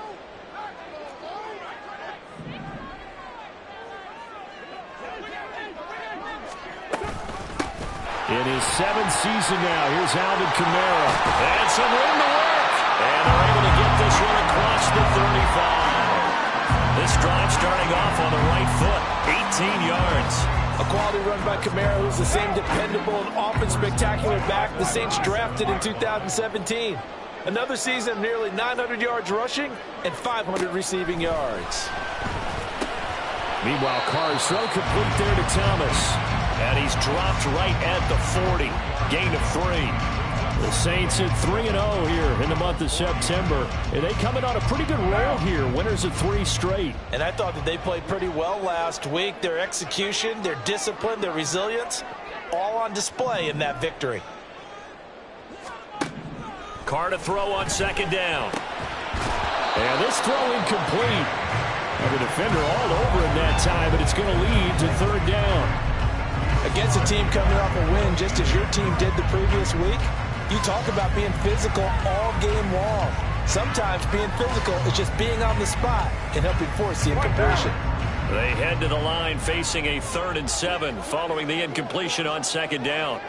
S6: In his 7th season now, here's Alvin Kamara. And some room to work. And they're able to get this one across the 35. This drive starting off on the right foot, 18 yards.
S4: A quality run by Kamara, who's the same dependable and often spectacular back the Saints drafted in 2017. Another season of nearly 900 yards rushing and 500 receiving yards.
S6: Meanwhile, Carr's throw complete there to Thomas. And he's dropped right at the 40. Gain of 3. The Saints at 3-0 here in the month of September. And they coming on a pretty good roll here. Winners of 3 straight.
S4: And I thought that they played pretty well last week. Their execution, their discipline, their resilience, all on display in that victory.
S1: Carr to throw on 2nd down.
S6: And this throw incomplete. And the defender all over him that time, but it's going to lead to 3rd down.
S4: Against a team coming off a win just as your team did the previous week, you talk about being physical all game long. Sometimes being physical is just being on the spot and helping force the incompletion.
S1: They head to the line facing a 3rd and 7 following the incompletion on 2nd down.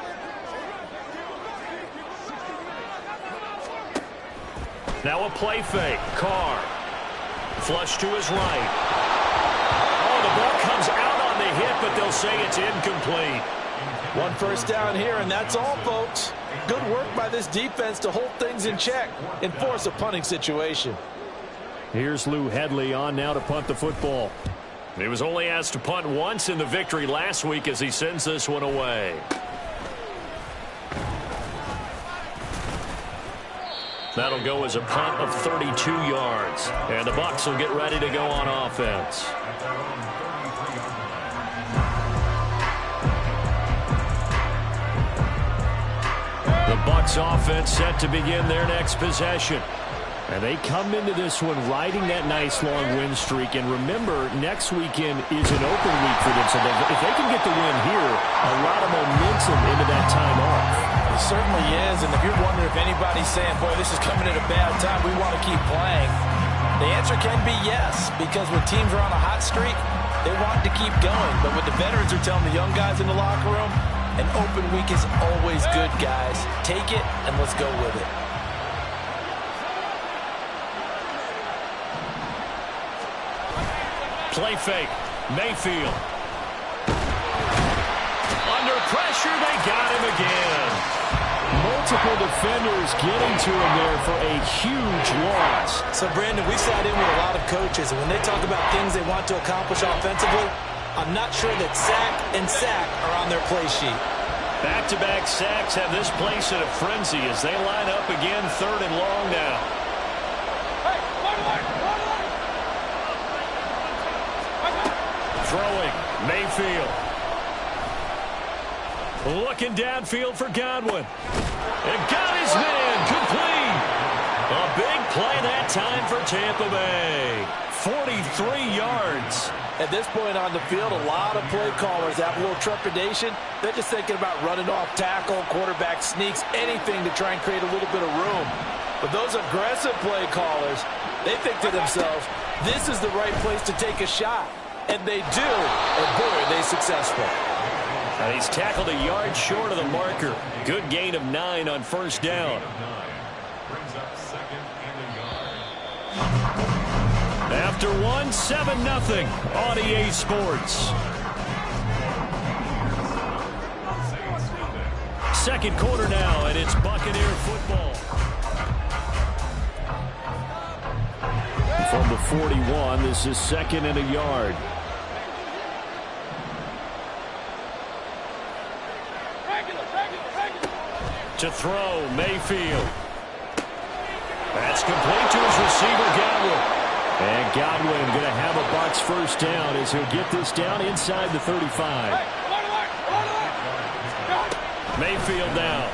S1: Now a play fake. Carr. Flush to his right. Oh, the ball comes out on the hit, but they'll say it's incomplete.
S4: 1 first down here, and that's all, folks. Good work by this defense to hold things in check and force a punting situation.
S6: Here's Lou Hedley on now to punt the football.
S1: He was only asked to punt once in the victory last week as he sends this one away. That'll go as a punt of 32 yards. And the Bucs will get ready to go on offense. The Bucs offense set to begin their next possession.
S6: And they come into this one riding that nice long win streak. And remember, next weekend is an open week for them. So if they can get the win here, a lot of momentum into that time off.
S4: It certainly is. And if you're wondering if anybody's saying, boy, this is coming at a bad time, we want to keep playing, the answer can be yes. Because when teams are on a hot streak, they want to keep going. But what the veterans are telling the young guys in the locker room, an open week is always good, guys. Take it and let's go with it.
S1: Play fake. Mayfield. Under pressure, they got him again.
S6: Multiple defenders getting to him there for a huge loss.
S4: So, Brandon, we sat in with a lot of coaches, and when they talk about things they want to accomplish offensively, I'm not sure that sack and sack are on their play sheet.
S1: Back-to-back sacks have this place in a frenzy as they line up again 3rd and long now. Throwing, Mayfield. Looking downfield for Godwin. And got his man complete. A big play that time for Tampa Bay. 43 yards.
S4: At this point on the field, a lot of play callers have a little trepidation. They're just thinking about running off tackle, quarterback sneaks, anything to try and create a little bit of room. But those aggressive play callers, they think to themselves, this is the right place to take a shot. And they do, and boy, are they successful.
S1: And he's tackled a yard short of the marker. Good gain of 9 on 1st down. After 1, 7-0 on EA Sports. 2nd quarter now, and it's Buccaneer football.
S6: From the 41, this is 2nd and a yard.
S1: To throw, Mayfield. That's complete to his receiver, Godwin.
S6: And Godwin going to have a Bucs 1st down as he'll get this down inside the 35.
S1: Mayfield now.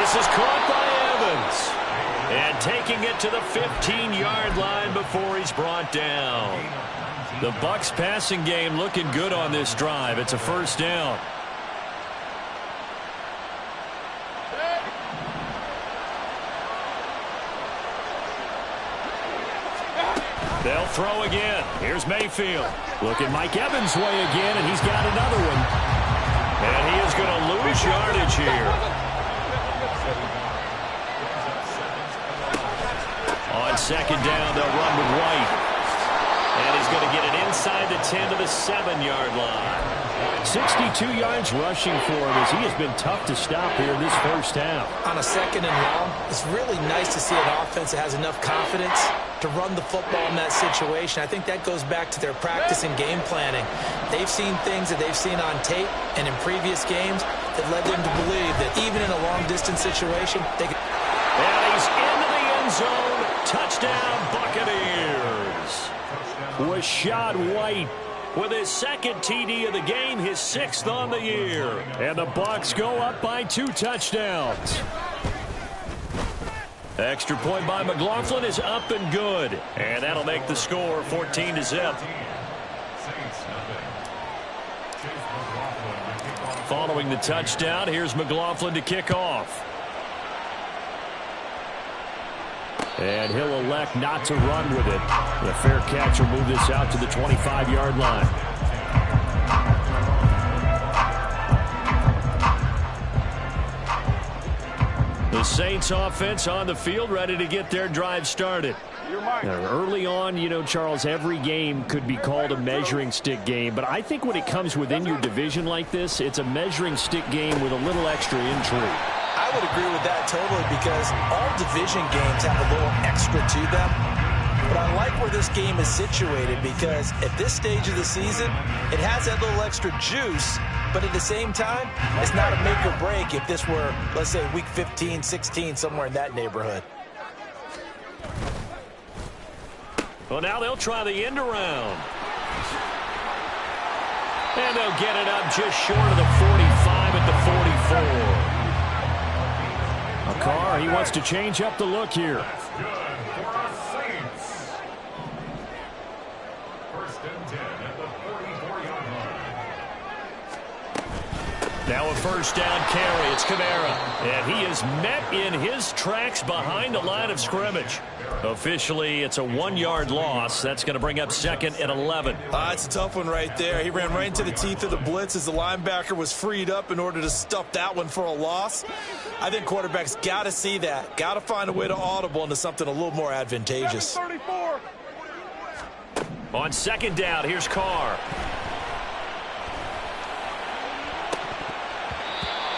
S1: This is caught by Evans. And taking it to the 15-yard line before he's brought down. The Bucs passing game looking good on this drive. It's a first down. They'll throw again. Here's Mayfield. Looking Mike Evans' way again, and he's got another one. And he is going to lose yardage here. On second down, they'll run with White. And he's going to get it inside the 10 to the 7-yard line.
S6: 62 yards rushing for him as he has been tough to stop here in this first half.
S5: On a second and long, it's really nice to see an offense that has enough confidence to run the football in that situation. I think that goes back to their practice and game planning. They've seen things that they've seen on tape and in previous games that led them to believe that even in a long-distance situation, they could...
S1: And he's into the end zone. Touchdown, Buccaneers. Rashad White with his second TD of the game, his 6th on the year.
S6: And the Bucs go up by 2 touchdowns.
S1: Extra point by McLaughlin is up and good. And that'll make the score 14-0. Following the touchdown, here's McLaughlin to kick off.
S6: And he'll elect not to run with it. The fair catch will move this out to the 25-yard line.
S1: The Saints offense on the field, ready to get their drive started.
S6: Early on, you know, Charles, every game could be called a measuring stick game. But I think when it comes within your division like this, it's a measuring stick game with a little extra intrigue.
S5: I would agree with that totally because all division games have a little extra to them. But I like where this game is situated because at this stage of the season, it has that little extra juice. But at the same time, it's not a make or break if this were, let's say, week 15, 16, somewhere in that neighborhood.
S1: Well, now they'll try the end around. And they'll get it up just short of the 45 at the 44.
S6: Carr, he wants to change up the look here.
S2: That's good for the Saints. First and 10 at the 44-yard line.
S1: Now a first down carry. It's Kamara. And he is met in his tracks behind the line of scrimmage. Officially, it's a 1-yard loss. That's going to bring up second and 11.
S5: It's a tough one right there. He ran right into the teeth of the blitz as the linebacker was freed up in order to stuff that one for a loss. I think quarterbacks got to see that. Got to find a way to audible into something a little more advantageous.
S3: 34.
S1: On second down, here's Carr.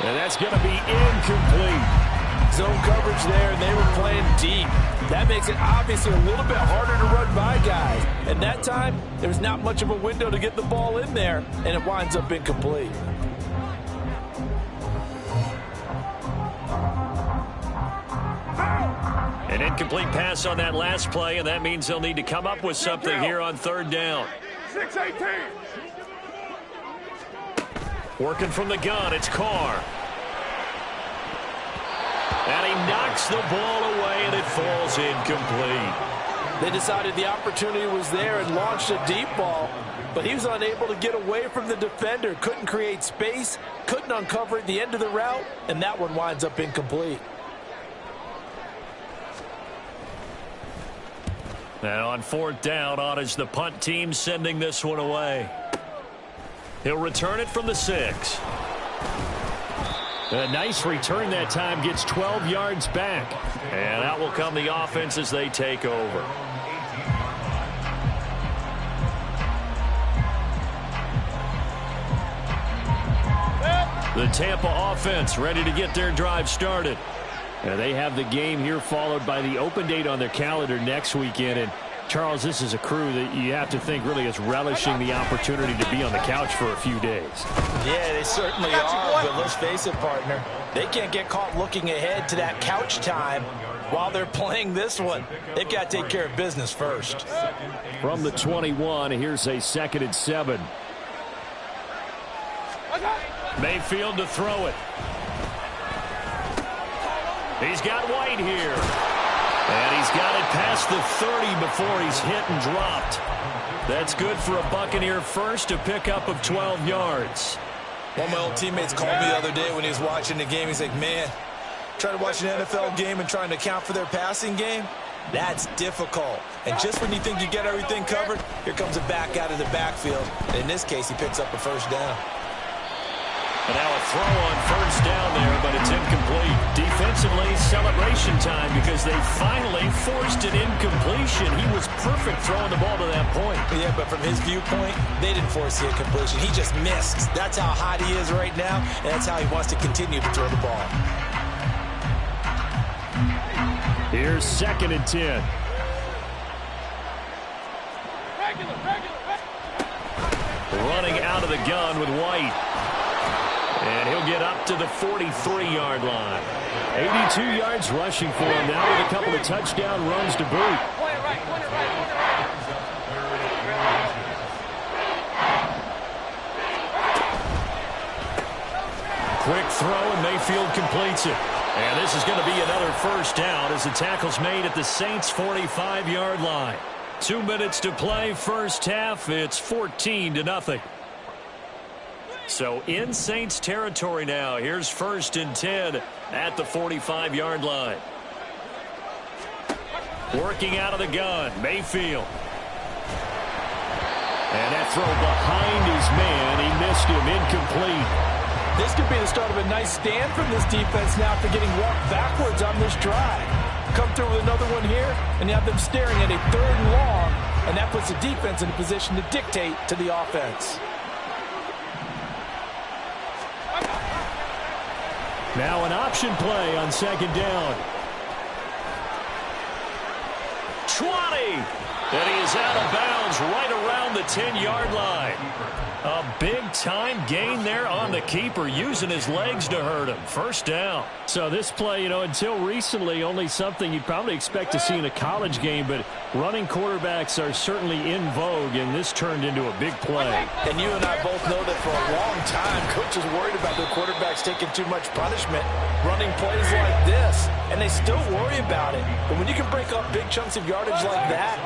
S6: And that's going to be incomplete.
S4: Zone coverage there, and they were playing deep. That makes it obviously a little bit harder to run by guys. And that time, there was not much of a window to get the ball in there, and it winds up incomplete.
S1: An incomplete pass on that last play, and that means they'll need to come up with something here on third down.
S3: 6-18.
S1: Working from the gun, it's Carr. And he knocks the ball away, and it falls incomplete.
S4: They decided the opportunity was there and launched a deep ball, but he was unable to get away from the defender. Couldn't create space, couldn't uncover at the end of the route, and that one winds up incomplete.
S1: Now on fourth down, on is the punt team sending this one away. He'll return it from the 6.
S6: A nice return that time, gets 12 yards back.
S1: And out will come the offense as they take over. The Tampa offense ready to get their drive started.
S6: And they have the game here followed by the open date on their calendar next weekend. And Charles, this is a crew that you have to think really is relishing the opportunity to be on the couch for a few days.
S5: Yeah, they certainly are, but let's face it, partner. They can't get caught looking ahead to that couch time while they're playing this one. They've got to take care of business first.
S6: From the 21, here's a 2nd and 7.
S1: Mayfield to throw it. He's got White here. And he's got it past the 30 before he's hit and dropped. That's good for a Buccaneer first, a pickup of 12 yards.
S5: One of my old teammates called me the other day when he was watching the game. He's like, man, trying to watch an NFL game and trying to account for their passing game, that's difficult. And just when you think you get everything covered, here comes a back out of the backfield. And in this case, he picks up a first down.
S1: And now a throw on first down there, but it's incomplete. Defensively, celebration time because they finally forced an incompletion. He was perfect throwing the ball to that point.
S5: Yeah, but from his viewpoint, they didn't force the incompletion. He just missed. That's how hot he is right now, and that's how he wants to continue to throw the ball.
S6: Here's 2nd and 10.
S1: Running out of the gun with White. And he'll get up to the 43-yard line.
S6: 82 yards rushing for him now with a couple of touchdown runs to boot.
S1: Quick throw, and Mayfield completes it. And this is going to be another first down as the tackle's made at the Saints' 45-yard line. 2 minutes to play, first half. It's 14-0. So in Saints territory now. Here's 1st and 10 at the 45-yard line. Working out of the gun, Mayfield. And that throw behind his man. He missed him, incomplete.
S4: This could be the start of a nice stand from this defense now after getting walked backwards on this drive. Come through with another one here, and you have them staring at a 3rd and long, and that puts the defense in a position to dictate to the offense.
S6: Now an option play on 2nd down.
S1: 20! And he is out of bounds right around the 10-yard line. A big-time gain there on the keeper, using his legs to hurt him. First down.
S6: So this play, until recently, only something you'd probably expect to see in a college game, but running quarterbacks are certainly in vogue, and this turned into a big play.
S4: And you and I both know that for a long time, coaches worried about their quarterbacks taking too much punishment, running plays like this, and they still worry about it. But when you can break up big chunks of yardage like that,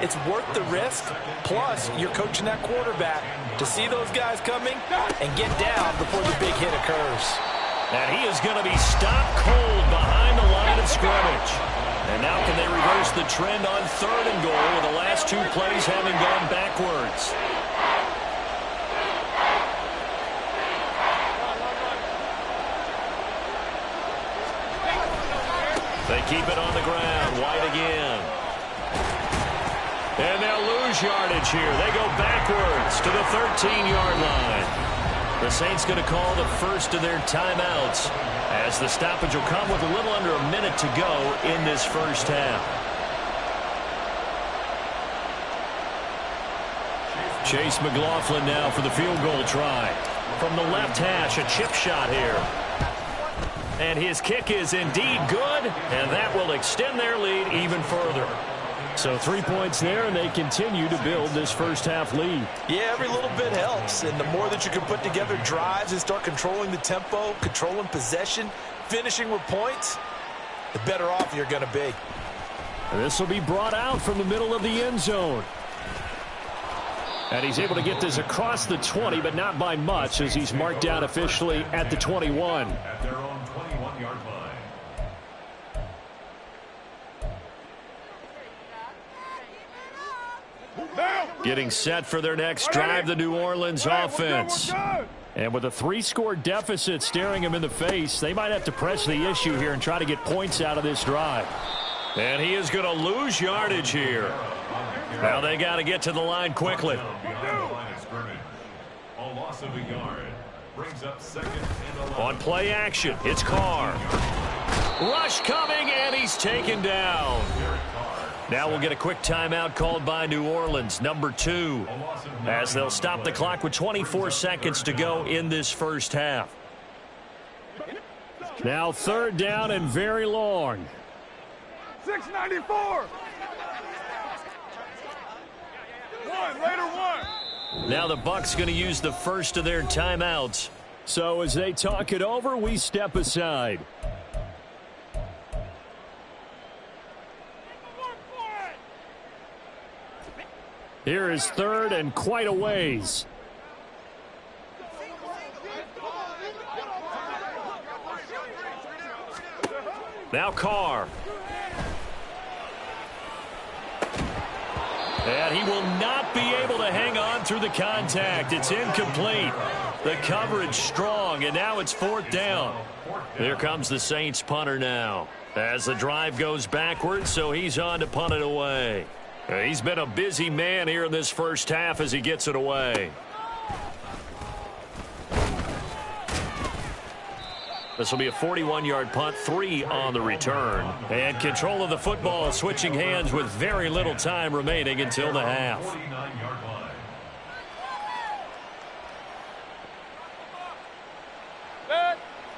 S4: it's worth the risk. Plus, you're coaching that quarterback to see those guys coming and get down before the big hit occurs.
S1: And he is going to be stopped cold behind the line of scrimmage. And now can they reverse the trend on 3rd and goal with the last 2 plays having gone backwards? They keep it on the ground. White again. And they'll lose yardage here. They go backwards to the 13-yard line. The Saints going to call the first of their timeouts as the stoppage will come with a little under a minute to go in this first half. Chase McLaughlin now for the field goal try. From the left hash, a chip shot here. And his kick is indeed good, and that will extend their lead even further.
S6: So 3 points there, and they continue to build this first half lead.
S5: Yeah, every little bit helps, and the more that you can put together drives and start controlling the tempo, controlling possession, finishing with points, the better off you're going to be.
S6: This will be brought out from the middle of the end zone. And he's able to get this across the 20, but not by much, as he's marked down officially at the 21.
S2: At their own 21-yard line.
S1: Getting set for their next drive, the New Orleans offense. And with a 3-score deficit staring them in the face, they might have to press the issue here and try to get points out of this drive. And he is going to lose yardage here. Now they got to get to the line quickly.
S2: A loss of a yard brings up 2nd and 11.
S1: On play action, it's Carr. Rush coming, and he's taken down. Now we'll get a quick timeout called by New Orleans, number 2, as they'll stop the clock with 24 seconds to go in this first half.
S6: Now 3rd down and very long.
S3: 694. One.
S1: Now the Bucs going to use the first of their timeouts.
S6: So as they talk it over, we step aside. Here is third and quite a ways. Now Carr. And he will not be able to hang on through the contact. It's incomplete. The coverage strong, and now it's fourth down. Here comes the Saints punter now. As the drive goes backwards, so he's on to punt it away. He's been a busy man here in this first half as he gets it away. This will be a 41-yard punt, 3 on the return. And control of the football switching hands with very little time remaining until the half.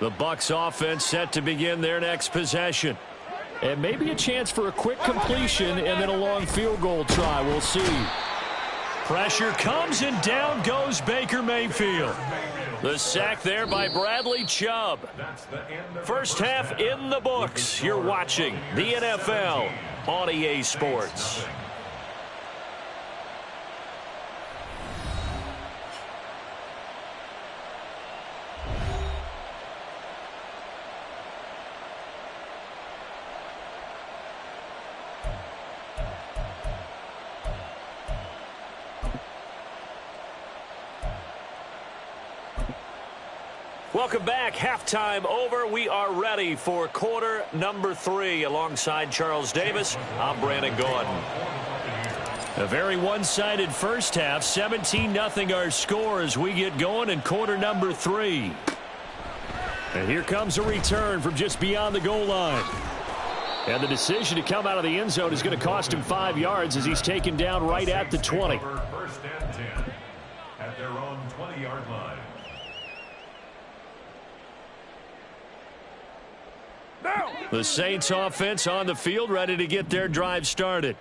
S6: The Bucs offense set to begin their next possession. And maybe a chance for a quick completion and then a long field goal try. We'll see. Pressure comes and down goes Baker Mayfield. The sack there by Bradley Chubb. First half in the books. You're watching the NFL on EA Sports. Welcome back. Halftime over. We are ready for quarter number 3. Alongside Charles Davis, I'm Brandon Gordon. A very one-sided first half. 17-0 our score as we get going in quarter number 3. And here comes a return from just beyond the goal line. And the decision to come out of the end zone is going to cost him 5 yards as he's taken down right at the 20.
S2: First and 10 at their own 20-yard line.
S6: The Saints offense on the field ready to get their drive started.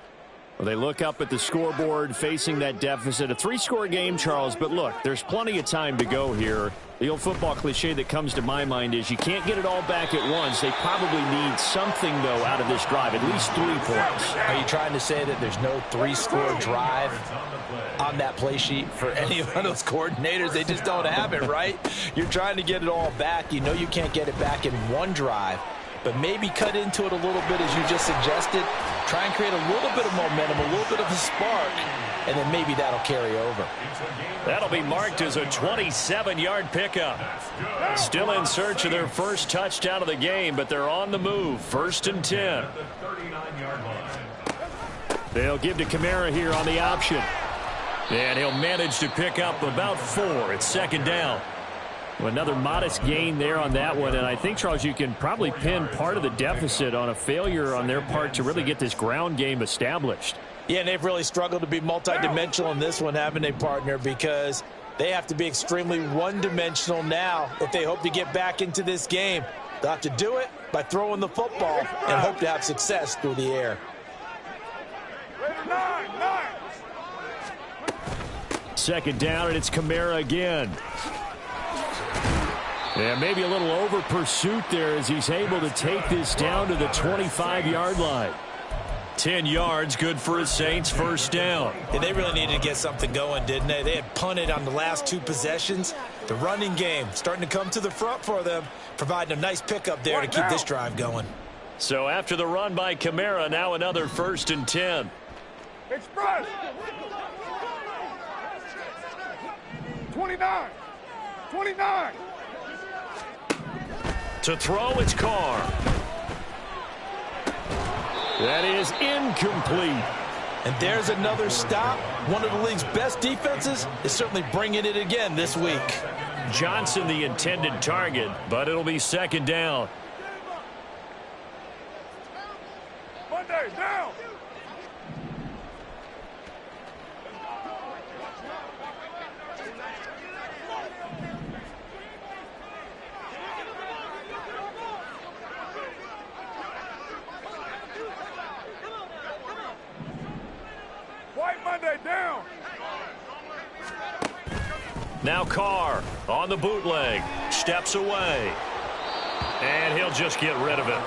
S6: Well, they look up at the scoreboard facing that deficit. A 3-score game, Charles, but look, there's plenty of time to go here. The old football cliche that comes to my mind is you can't get it all back at once. They probably need something, though, out of this drive, at least 3 points.
S5: Are you trying to say that there's no 3-score drive on that play sheet for any one of those coordinators? They just don't have it, right? You're trying to get it all back. You know you can't get it back in one drive. But maybe cut into it a little bit as you just suggested. Try and create a little bit of momentum, a little bit of a spark, and then maybe that'll carry over.
S6: That'll be marked as a 27-yard pickup. Still in search of their first touchdown of the game, but they're on the move. First and 10. They'll give to Kamara here on the option. And he'll manage to pick up about 4. It's second down. Another modest gain there on that one, and I think, Charles, you can probably pin part of the deficit on a failure on their part to really get this ground game established.
S5: Yeah, and they've really struggled to be multidimensional in this one, haven't they, partner, because they have to be extremely one-dimensional now if they hope to get back into this game. They'll have to do it by throwing the football and hope to have success through the air.
S6: Second down, and it's Kamara again. Yeah, maybe a little over pursuit there as he's able to take this down to the 25-yard line. 10 yards, good for his Saints, first down.
S5: And they really needed to get something going, didn't they? They had punted on the last 2 possessions. The running game starting to come to the front for them, providing a nice pickup there to keep this drive going.
S6: So after the run by Kamara, now another first and 10.
S3: Express. 29. 29.
S6: To throw, it's Carr. That is incomplete.
S5: And there's another stop. One of the league's best defenses is certainly bringing it again this week.
S6: Johnson the intended target, but it'll be second down.
S3: Monday, down. Down.
S6: Now Carr on the bootleg, steps away, and he'll just get rid of it.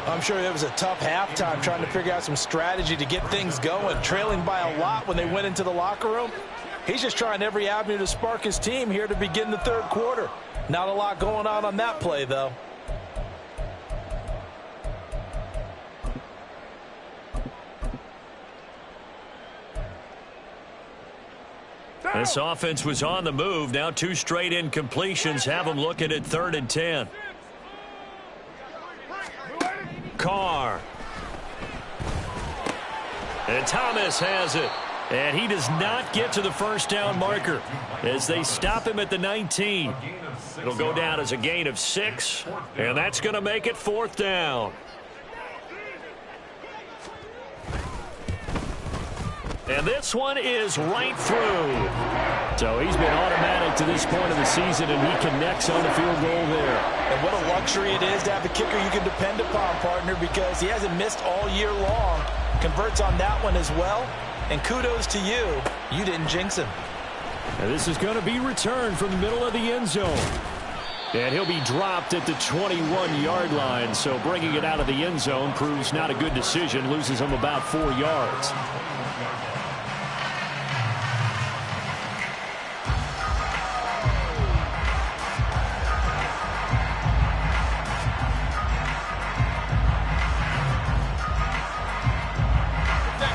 S5: I'm sure it was a tough halftime trying to figure out some strategy to get things going, trailing by a lot when they went into the locker room. He's just trying every avenue to spark his team here to begin the third quarter. Not a lot going on that play, though.
S1: This offense was on the move. Now 2 straight incompletions have them looking at 3rd and 10. Carr. And Thomas has it. And he does not get to the first down marker as they stop him at the 19. It'll go down as a gain of 6, and that's going to make it 4th down. And this one is right through. So he's been automatic to this point of the season, and he connects on the field goal there.
S5: And what a luxury it is to have a kicker you can depend upon, partner, because he hasn't missed all year long. Converts on that one as well. And kudos to you. You didn't jinx him.
S6: And this is going to be returned from the middle of the end zone. And he'll be dropped at the 21-yard line. So bringing it out of the end zone proves not a good decision. Loses him about 4 yards.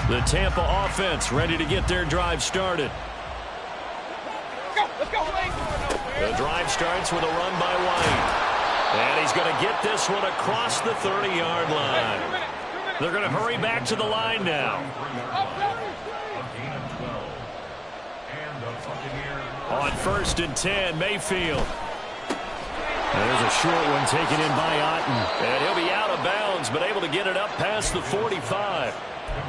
S6: The Tampa offense ready to get their drive started.
S3: Let's go.
S1: The drive starts with a run by White. And he's going to get this one across the 30-yard line. They're going to hurry back to the line now. On 1st and 10, Mayfield. There's a short one taken in by Otten. And he'll be out of bounds, but able to get it up past the 45.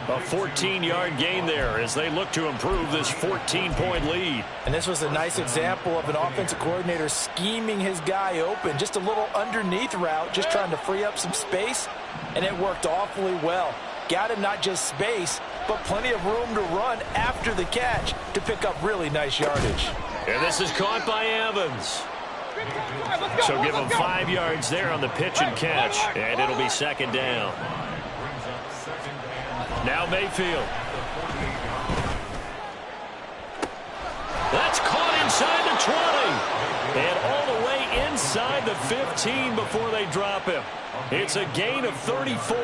S1: A 14-yard gain there as they look to improve this 14-point lead.
S5: And this was a nice example of an offensive coordinator scheming his guy open. Just a little underneath route, just trying to free up some space, and it worked awfully well. Got him not just space, but plenty of room to run after the catch to pick up really nice yardage.
S1: And this is caught by Evans. So give him 5 yards there on the pitch and catch, and it'll be 2nd down. Now Mayfield. That's caught inside the 20. And all the way inside the 15 before they drop him. It's a gain of 34.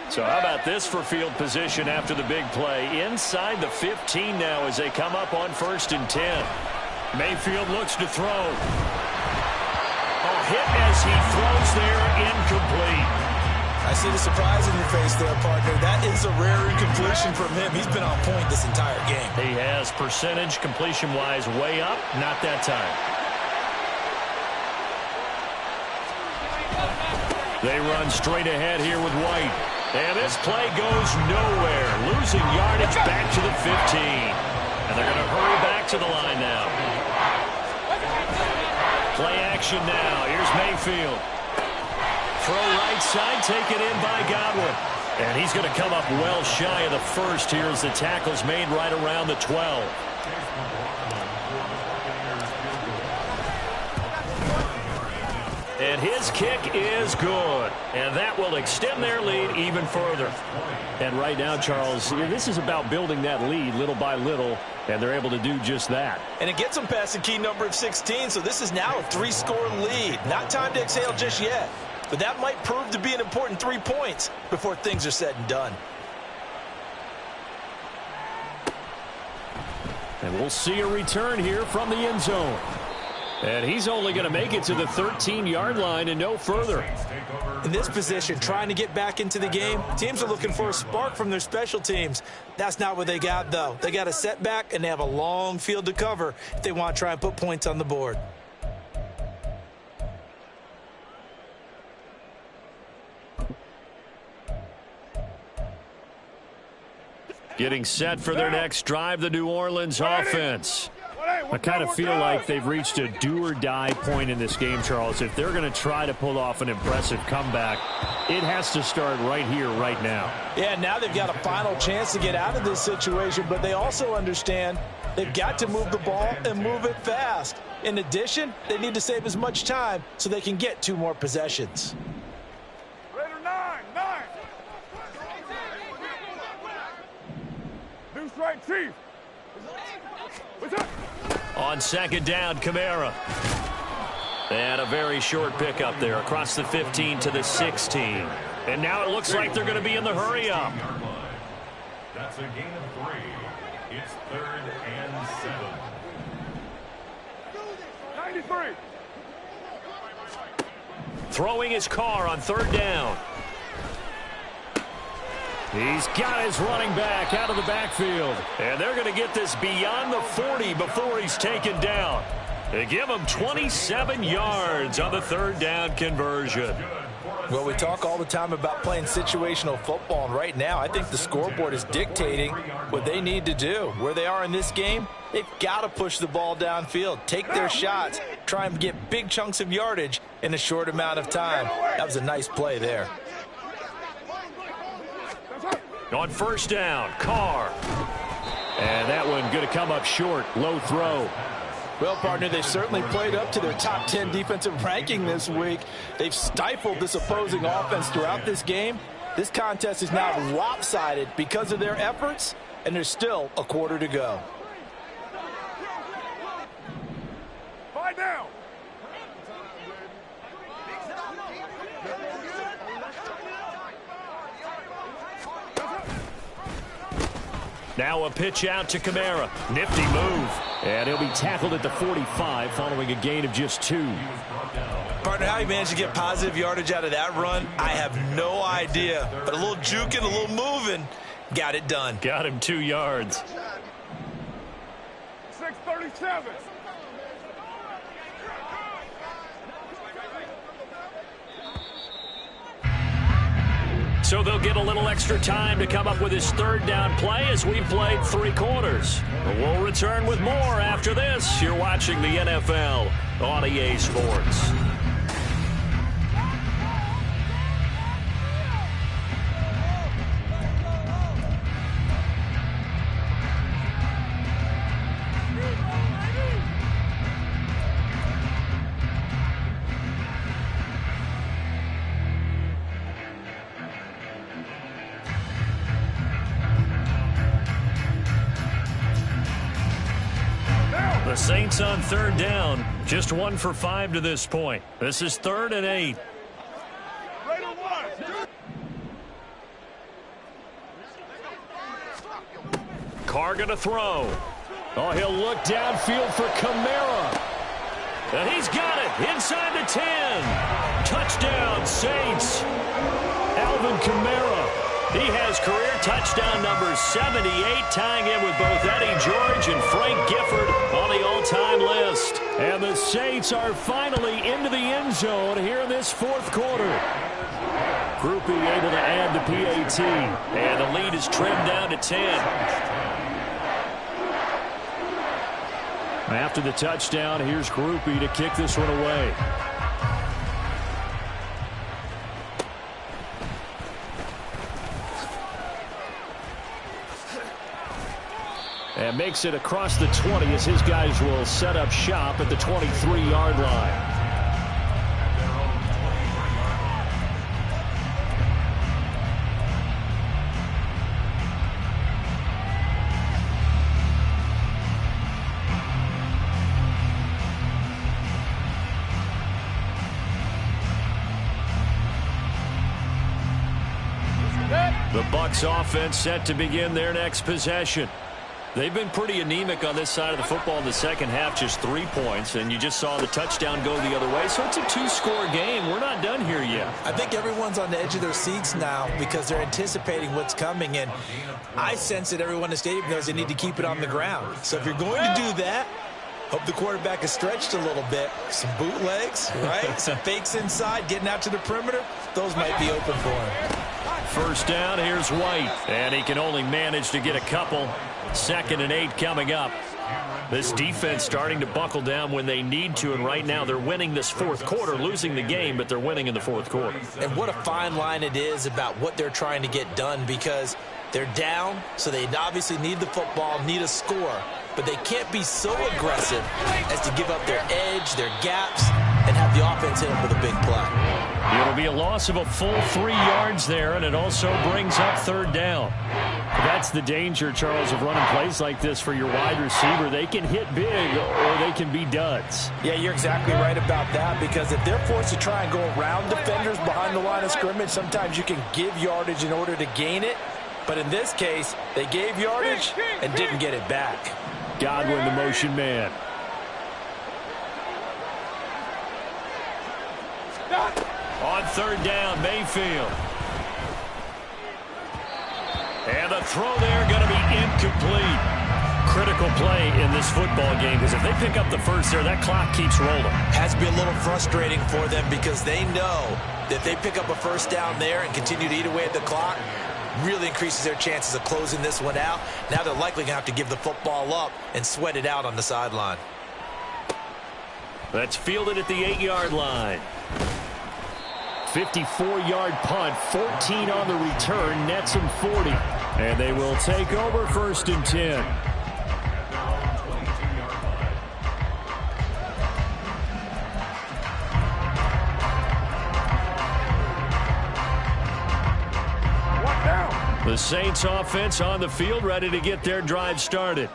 S1: So how about this for field position after the big play? Inside the 15 now as they come up on 1st and 10. Mayfield looks to throw. Hit as he throws there, incomplete.
S5: I see the surprise in your face there, partner. That is a rare incompletion from him. He's been on point this entire game.
S1: He has percentage completion-wise way up, not that time. They run straight ahead here with White. And this play goes nowhere. Losing yardage back to the 15. And they're going to hurry back to the line now. Play action now. Here's Mayfield. Throw right side, taken in by Godwin. And he's going to come up well shy of the first here as the tackle's made right around the 12. And his kick is good. And that will extend their lead even further.
S6: And right now, Charles, this is about building that lead little by little, and they're able to do just that.
S5: And it gets them past the key number of 16, so this is now a 3-score lead. Not time to exhale just yet, but that might prove to be an important 3 points before things are said and done.
S6: And we'll see a return here from the end zone. And he's only going to make it to the 13-yard line and no further.
S5: In this position, trying to get back into the game, teams are looking for a spark from their special teams. That's not what they got, though. They got a setback, and they have a long field to cover if they want to try and put points on the board.
S6: Getting set for their next drive, the New Orleans offense. I kind of feel like they've reached a do-or-die point in this game, Charles. If they're going to try to pull off an impressive comeback, it has to start right here, right now.
S5: Yeah, now they've got a final chance to get out of this situation, but they also understand they've got to move the ball and move it fast. In addition, they need to save as much time so they can get 2 more possessions.
S3: Raider 9. New strike, Chief. What's up?
S1: On second down, Kamara. And a very short pickup there across the 15 to the 16. And now it looks like they're going to be in the hurry-up.
S2: That's a gain of 3. It's 3rd and 7.
S3: 93.
S1: Throwing his car on 3rd down. He's got his running back out of the backfield. And they're going to get this beyond the 40 before he's taken down. They give him 27 yards on the 3rd down conversion.
S5: Well, we talk all the time about playing situational football, and right now I think the scoreboard is dictating what they need to do. Where they are in this game, they've got to push the ball downfield, take their shots, try and get big chunks of yardage in a short amount of time. That was a nice play there.
S1: On 1st down, Carr. And that one going to come up short, low throw.
S4: Well, partner, they've certainly played up to their top 10 defensive ranking this week. They've stifled this opposing offense throughout this game. This contest is now lopsided because of their efforts, and there's still a quarter to go.
S3: 5 down.
S1: Now a pitch out to Kamara. Nifty move. And he'll be tackled at the 45 following a gain of just 2.
S5: Partner, how he managed to get positive yardage out of that run, I have no idea. But a little juking, a little moving, got it done.
S1: Got him 2 yards.
S3: 6:37.
S1: So they'll get a little extra time to come up with his 3rd down play as we've played 3 quarters. We'll return with more after this. You're watching the NFL on EA Sports. The Saints on 3rd down, just 1 for 5 to this point. This is 3rd and 8.
S3: Raider 1.
S1: Carr going to throw. Oh, he'll look downfield for Kamara. And he's got it inside the 10. Touchdown, Saints. Alvin Kamara. He has career touchdown number 78, tying in with both Eddie George and Frank Gifford on the all-time list. And the Saints are finally into the end zone here in this 4th quarter. Groupie able to add the PAT. And the lead is trimmed down to 10. After the touchdown, here's Groupie to kick this one away. And makes it across the 20 as his guys will set up shop at the 23-yard line. The Bucs offense set to begin their next possession. They've been pretty anemic on this side of the football in the second half, just 3 points, and you just saw the touchdown go the other way. So it's a 2-score game. We're not done here yet.
S5: I think everyone's on the edge of their seats now because they're anticipating what's coming, and I sense that everyone in the stadium knows they need to keep it on the ground. So if you're going to do that, hope the quarterback is stretched a little bit. Some bootlegs, right? Some fakes inside, getting out to the perimeter. Those might be open for him.
S1: 1st down, here's White. And he can only manage to get a couple. 2nd and 8 coming up. This defense starting to buckle down when they need to, and right now they're winning this 4th quarter, losing the game, but they're winning in the 4th quarter.
S5: And what a fine line it is about what they're trying to get done, because they're down, so they obviously need the football, need a score. but they can't be so aggressive as to give up their edge, their gaps, and have the offense hit them with a big play.
S6: It'll be a loss of a full 3 yards there, and it also brings up third down. That's the danger, Charles, of running plays like this for your wide receiver. They can hit big or they can be duds.
S4: Yeah, you're exactly right about that, because if they're forced to try and go around defenders behind the line of scrimmage, sometimes you can give yardage in order to gain it. But in this case, they gave yardage and didn't get it back.
S6: Godwin, the motion man. On third down, Mayfield. And the throw there going to be incomplete. Critical play in this football game, because if they pick up the first there, that clock keeps rolling.
S5: Has to be a little frustrating for them, because they know that if they pick up a first down there and continue to eat away at the clock, really increases their chances of closing this one out. Now they're likely going to have to give the football up and sweat it out on the sideline.
S6: That's fielded at the 8-yard line. 54-yard punt, 14 on the return, nets them 40. And they will take over first and 10. The Saints offense on the field, ready to get their drive started.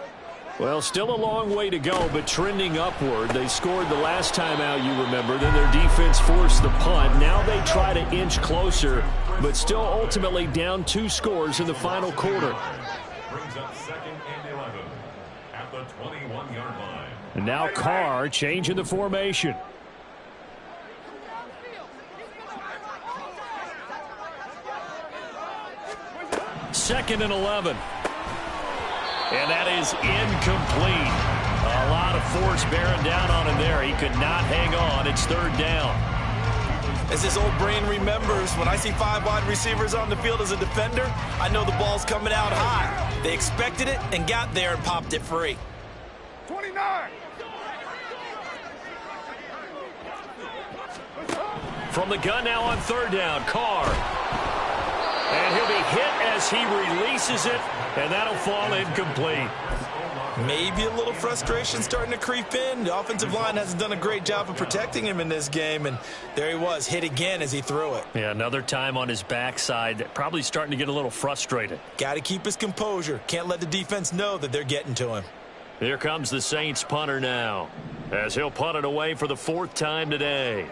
S6: Well, still a long way to go, but trending upward. They scored the last time out, you remember. Then their defense forced the punt. Now they try to inch closer, but still ultimately down 2 scores in the final quarter.
S2: Brings up 2nd and 11 at the 21-yard line.
S6: And now Carr changing the formation. Second and 11. And that is incomplete. A lot of force bearing down on him there. He could not hang on. It's third down.
S4: As this old brain remembers, when I see 5 wide receivers on the field as a defender, I know the ball's coming out high. They expected it and got there and popped it free.
S3: 29.
S6: From the gun now on third down, Carr. And he'll be hit as he releases it, and that'll fall incomplete.
S4: Maybe a little frustration starting to creep in. The offensive line hasn't done a great job of protecting him in this game, and there he was, hit again as he threw it.
S6: Yeah, another time on his backside, probably starting to get a little frustrated.
S4: Got to keep his composure. Can't let the defense know that they're getting to him.
S6: Here comes the Saints punter now, as he'll punt it away for the 4th time today.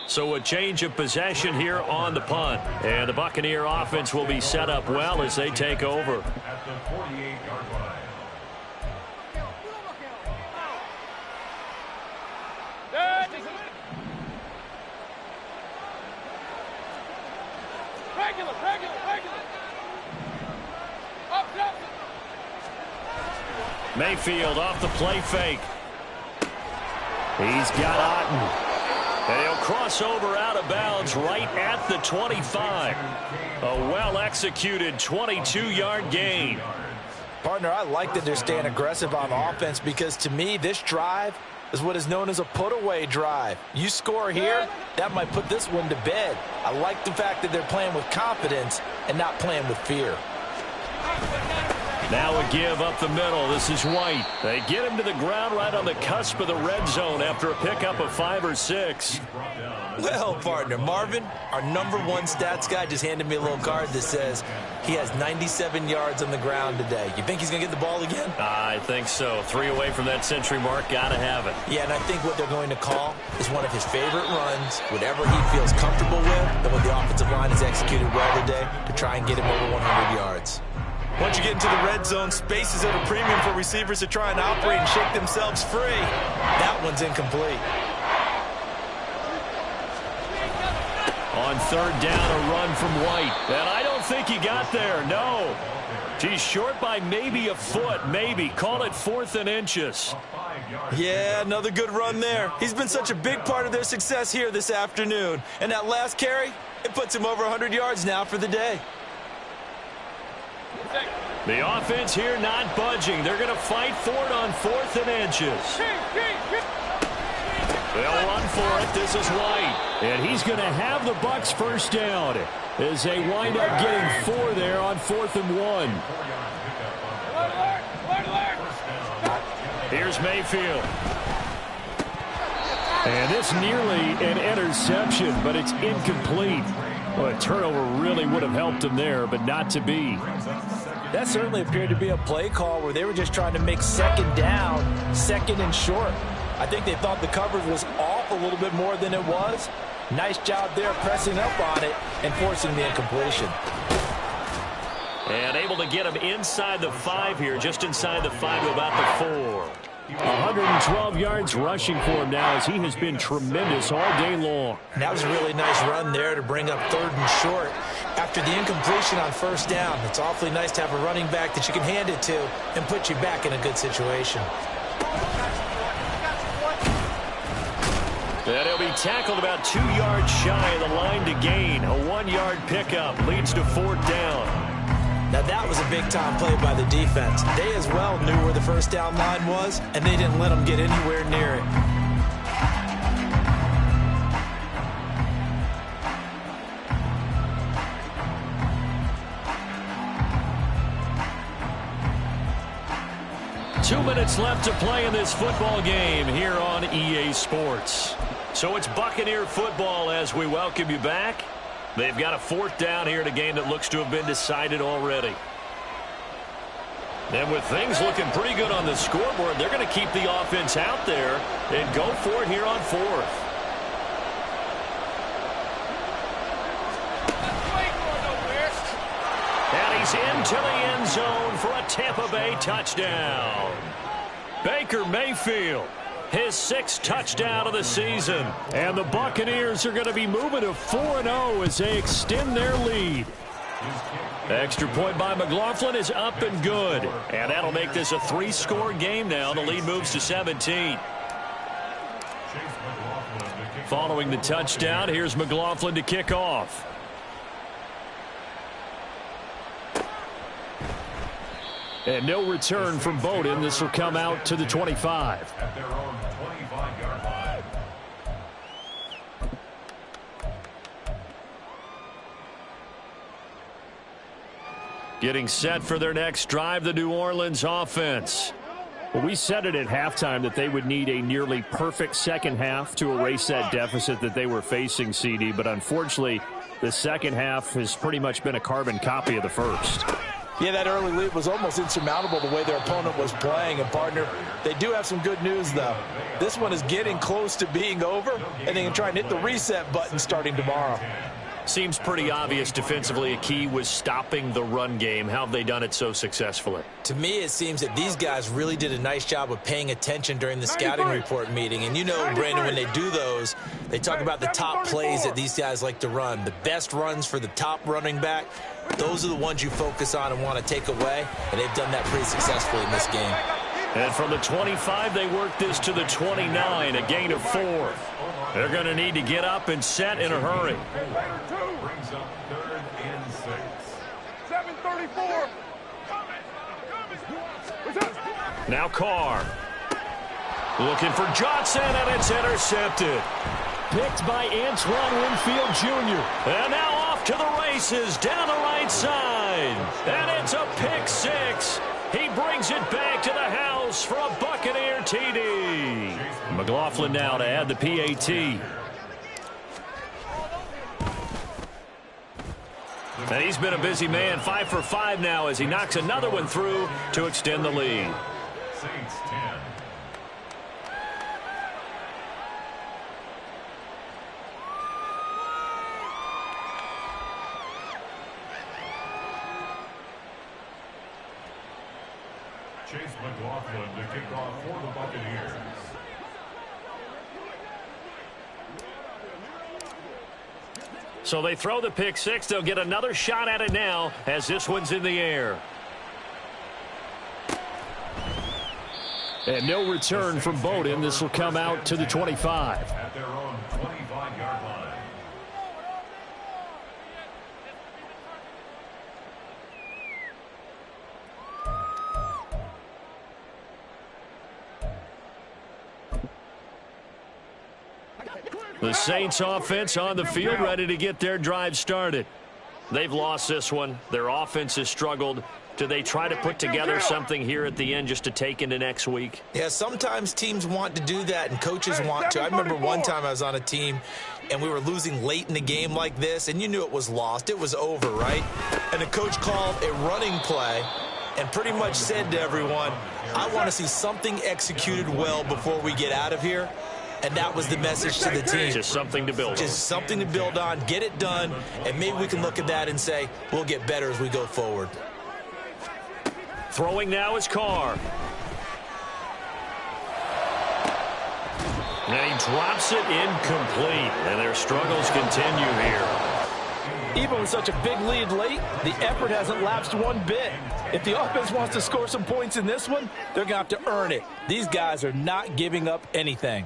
S6: So a change of possession here on the punt. And the Buccaneer offense will be set up well as they take over.
S2: At the 48-yard line.
S6: Mayfield off the play fake. He's got Otten. And he'll cross over out of bounds right at the 25. A well-executed 22-yard gain.
S4: Partner, I like that they're staying aggressive on offense, because to me, this drive is what is known as a put-away drive. You score here, that might put this one to bed. I like the fact that they're playing with confidence and not playing with fear.
S6: Now a give up the middle. This is White. They get him to the ground right on the cusp of the red zone after a pickup of 5 or 6.
S5: Well, partner, Marvin, our #1 stats guy, just handed me a little card that says he has 97 yards on the ground today. You think he's going to get the ball again?
S6: I think so. 3 away from that century mark. Got to have it.
S5: Yeah, and I think what they're going to call is one of his favorite runs, whatever he feels comfortable with, and what the offensive line has executed well today to try and get him over 100 yards.
S4: Once you get into the red zone, space is at a premium for receivers to try and operate and shake themselves free. That one's incomplete.
S6: On third down, a run from White. And I don't think he got there, no. He's short by maybe a foot, maybe. Call it 4th and inches.
S4: Yeah, another good run there. He's been such a big part of their success here this afternoon. And that last carry, it puts him over 100 yards now for the day.
S6: The offense here not budging. They're going to fight for it on 4th and inches.
S1: They'll run for it. This is White.
S6: And he's going to have the Bucks first down as they wind up getting 4 there on 4th and 1.
S1: Here's Mayfield.
S6: And this nearly an interception, but it's incomplete. Well, a turnover really would have helped him there, but not to be.
S4: That certainly appeared to be a play call where they were just trying to make 2nd down, 2nd and short. I think they thought the coverage was off a little bit more than it was. Nice job there pressing up on it and forcing the incompletion.
S1: And able to get him inside the 5 here, just inside the 5 to about the 4.
S6: 112 yards rushing for him now as he has been tremendous all day long.
S5: And that was a really nice run there to bring up 3rd and short. After the incompletion on 1st down, it's awfully nice to have a running back that you can hand it to and put you back in a good situation.
S1: And he'll be tackled about 2 yards shy of the line to gain. A 1-yard pickup leads to 4th down.
S5: Now that was a big-time play by the defense. They as well knew where the 1st down line was, and they didn't let them get anywhere near it.
S1: Two minutes left to play in this football game here on EA Sports. So it's Buccaneer football as we welcome you back. They've got a 4th down here in a game that looks to have been decided already. And with things looking pretty good on the scoreboard, they're going to keep the offense out there and go for it here on 4th. And he's into the end zone for a Tampa Bay touchdown. Baker Mayfield, his 6th touchdown of the season.
S6: And the Buccaneers are going to be moving to 4-0 as they extend their lead.
S1: Extra point by McLaughlin is up and good. And that'll make this a 3-score game now. The lead moves to 17. Following the touchdown, here's McLaughlin to kick off.
S6: And no return from Bowden. This will come out to the 25.
S2: At their own 25-yard line.
S1: Getting set for their next drive, the New Orleans offense.
S6: Well, we said it at halftime that they would need a nearly perfect second half to erase that deficit that they were facing, CD. But unfortunately, the second half has pretty much been a carbon copy of the first.
S4: Yeah, that early lead was almost insurmountable the way their opponent was playing. And, partner, they do have some good news, though. This one is getting close to being over, and they can try and hit the reset button starting tomorrow.
S1: Seems pretty obvious defensively a key was stopping the run game. How have they done it so successfully?
S5: To me, it seems that these guys really did a nice job of paying attention during the scouting report meeting. And you know, Brandon, when they do those, they talk about the top plays that these guys like to run. The best runs for the top running back, those are the ones you focus on and want to take away. And they've done that pretty successfully in this game.
S1: And from the 25, they work this to the 29, a gain of 4. They're going to need to get up and set in a hurry.
S2: Brings up 3rd and 6.
S3: 7:34.
S1: Now Carr. Looking for Johnson, and it's intercepted.
S6: Picked by Antoine Winfield Jr.
S1: And now off to the races down the right side. And it's a pick 6. He brings it back to the house for a Buccaneer TD. McLaughlin now to add the PAT. And he's been a busy man, 5 for 5 now as he knocks another one through to extend the lead.
S2: Saints 10. Chase McLaughlin to kick off for the Buccaneers.
S1: So they throw the pick 6. They'll get another shot at it now as this one's in the air.
S6: And no return from Bowden. This will come out to the 25.
S2: At their own 25-yard line.
S1: The Saints offense on the field, ready to get their drive started. They've lost this one. Their offense has struggled. Do they try to put together something here at the end just to take into next week?
S5: Yeah, sometimes teams want to do that and coaches want to. I remember one time I was on a team and we were losing late in the game like this, and you knew it was lost. It was over, right? And the coach called a running play and pretty much said to everyone, I want to see something executed well before we get out of here. And that was the message to the team.
S1: Just something to build on.
S5: Just something to build on, get it done, and maybe we can look at that and say, we'll get better as we go forward.
S1: Throwing now is Carr. And he drops it incomplete. And their struggles continue here.
S4: Even with such a big lead late, the effort hasn't lapsed one bit. If the offense wants to score some points in this one, they're going to have to earn it. These guys are not giving up anything.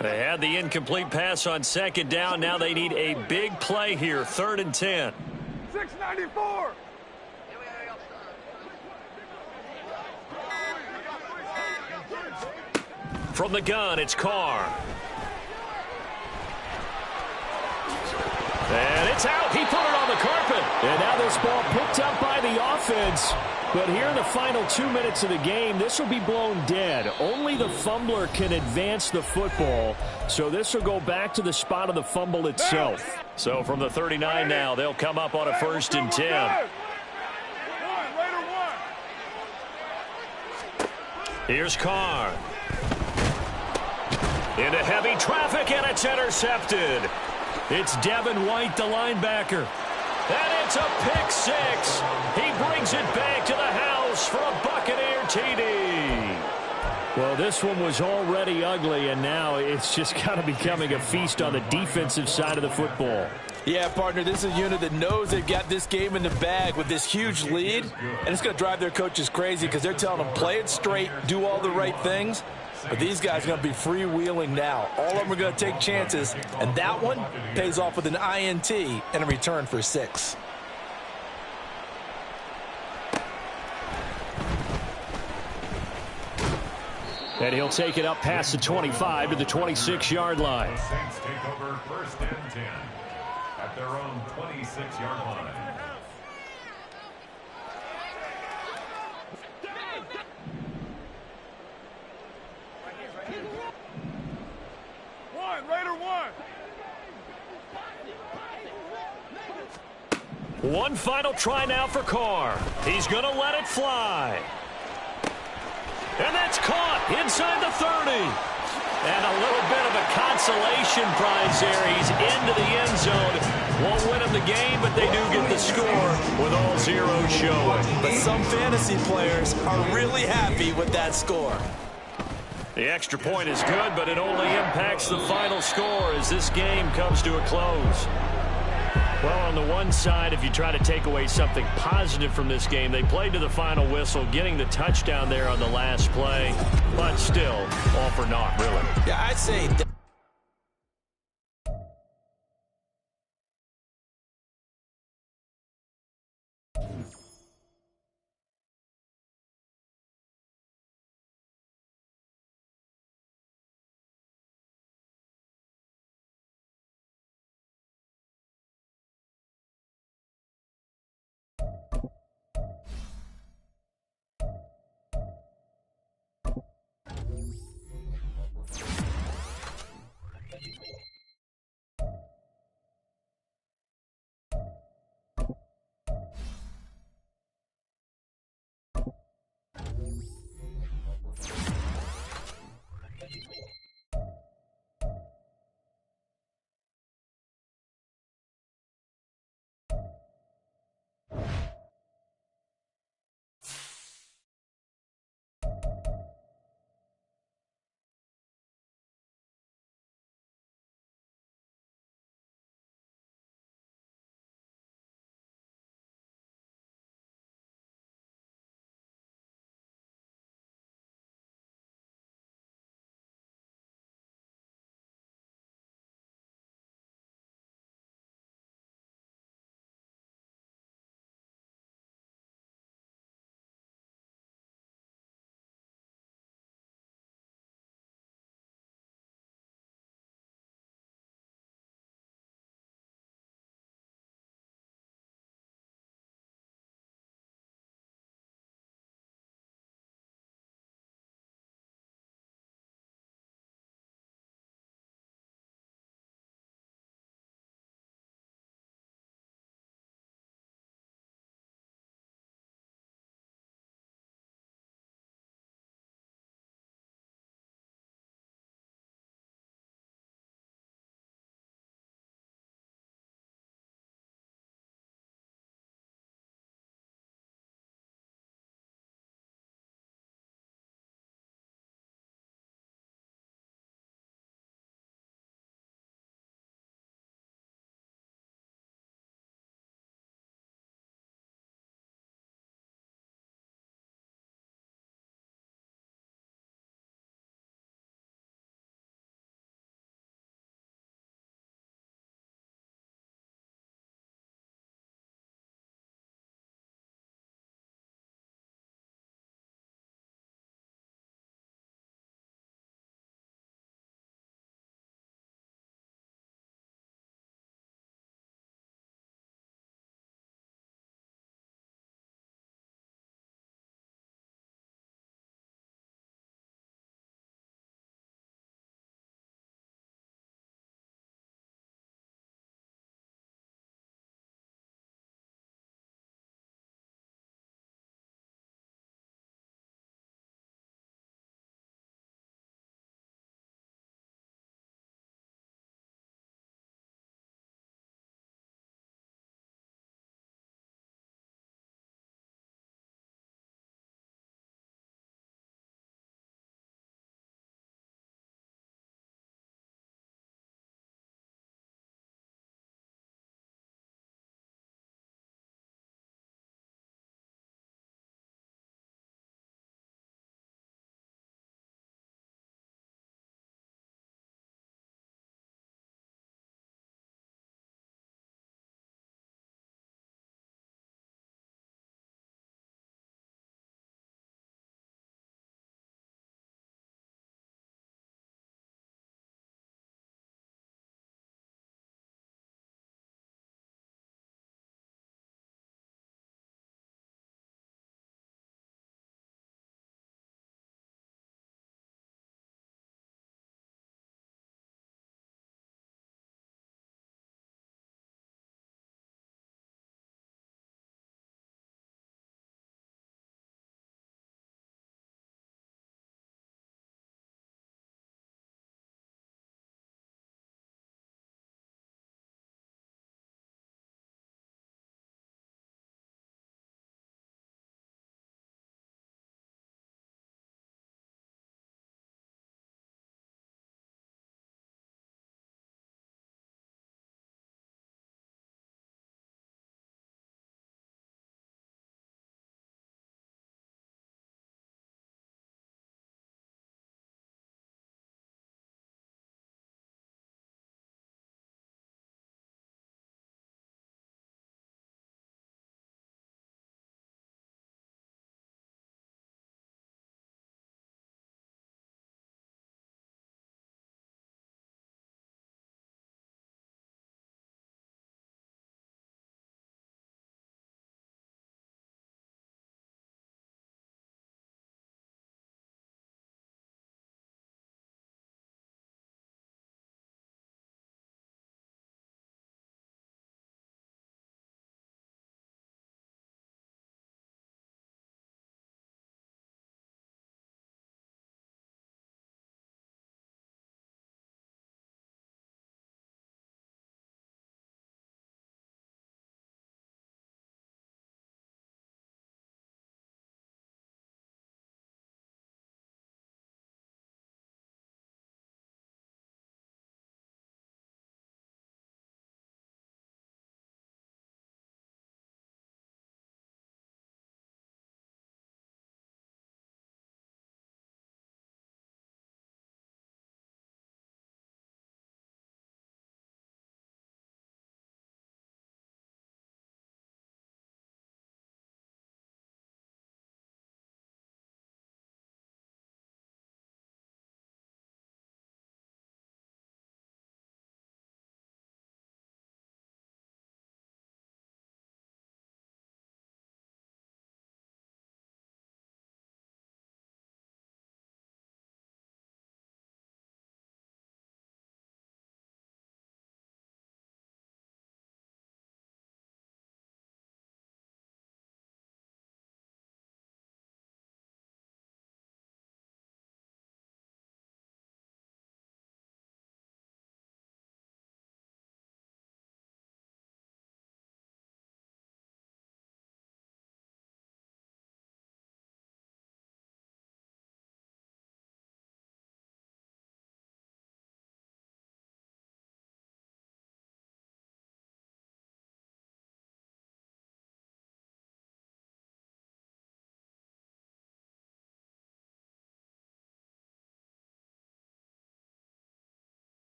S1: They had the incomplete pass on second down. Now they need a big play here, 3rd and 10.
S3: 694.
S1: From the gun, it's Carr. And it's out. He put it on the carpet.
S6: And now this ball picked up by the offense. But here in the final 2 minutes of the game, this will be blown dead. Only the fumbler can advance the football. So this will go back to the spot of the fumble itself.
S1: So from the 39 now, they'll come up on a 1st and 10. Here's Carr. Into heavy traffic, and it's intercepted. It's Devin White, the linebacker. And it's a pick six. He brings it back to the house for a Buccaneer TD.
S6: Well, this one was already ugly, and now it's just kind of becoming a feast on the defensive side of the football.
S4: Yeah, partner, this is a unit that knows they've got this game in the bag with this huge lead, and it's going to drive their coaches crazy because they're telling them play it straight, do all the right things. But these guys are going to be freewheeling now. All of them are going to take chances, and that one pays off with an INT and a return for 6.
S6: And he'll take it up past the 25 to the 26-yard line.
S2: The Saints take over 1st and 10 at their own 26-yard line.
S3: Raider one.
S1: One final try now for Carr. He's going to let it fly. And that's caught inside the 30. And a little bit of a consolation prize there. He's into the end zone. Won't win him the game, but they do get the score with all zeros showing.
S5: But some fantasy players are really happy with that score.
S1: The extra point is good, but it only impacts the final score as this game comes to a close. Well, on the one side, if you try to take away something positive from this game, they played to the final whistle, getting the touchdown there on the last play, but still, all for naught, really.
S5: Yeah, I'd say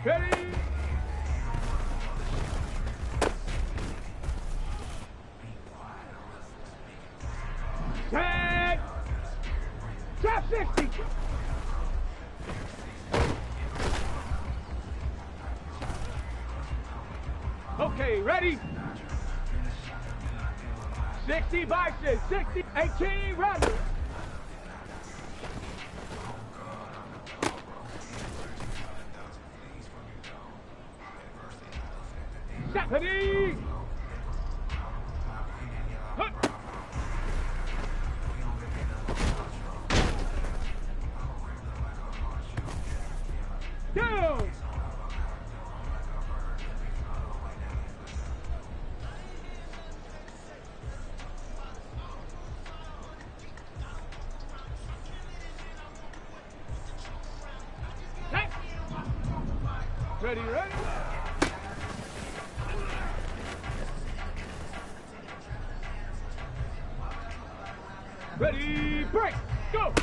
S3: Ready? Tag! Trap 60! Okay, ready? 60 boxes, 60, 18 runners. Stephanie! Down! Ready, ready? Ready, break, go!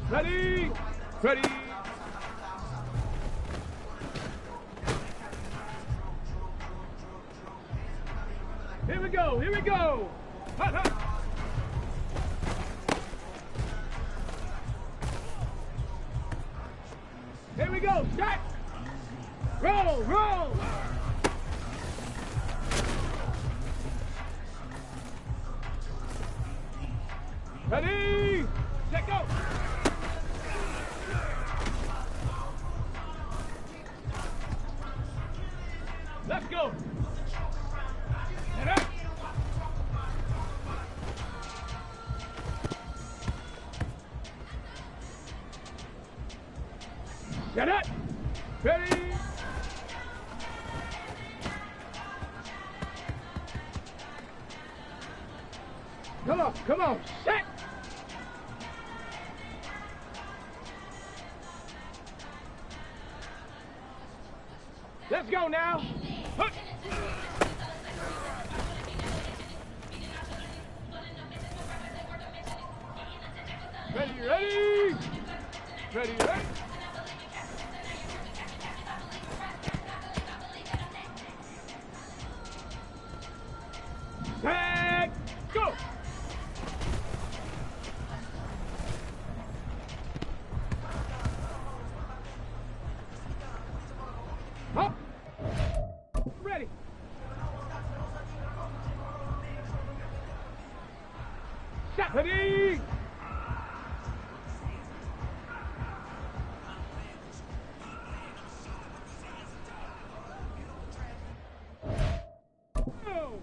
S3: Ready, ready. Here we go, here we go. Hot, hot. Here we go, shot. Roll, roll. Ready, set, go. Let's go. Get up. Get up. Ready. Come on, set. Let's go now. Hup. Ready, ready. Ready, ready. Tag, go. Up. Ready. Stephanie. Go.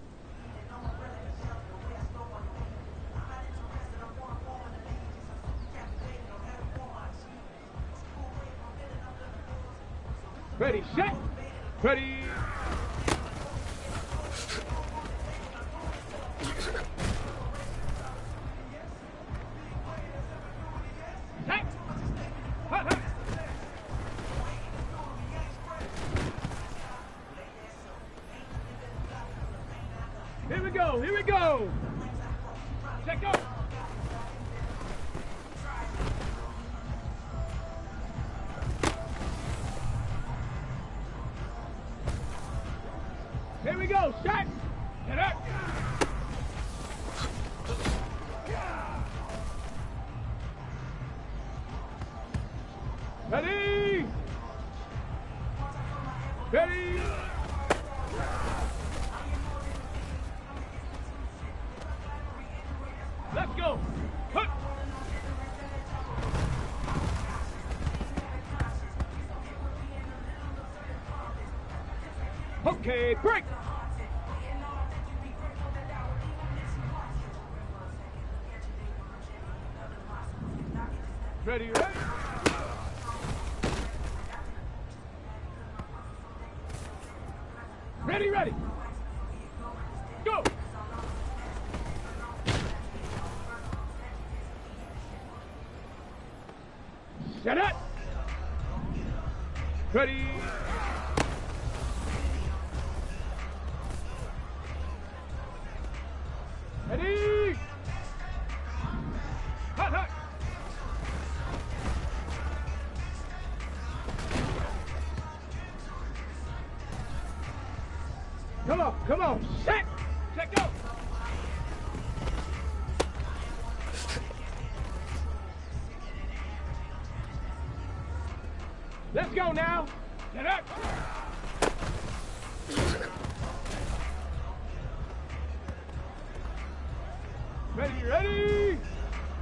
S3: Ready, set, ready. Set. Hot, hot. Here we go, here we go. Set, go. Here we go, shot! Get up! Ready! Ready! Let's go! Hup. Okay, break! Ready, ready? Ready, ready. Go. Set up. Ready. Ready. Come on. Set, go. Let's go now. Get up.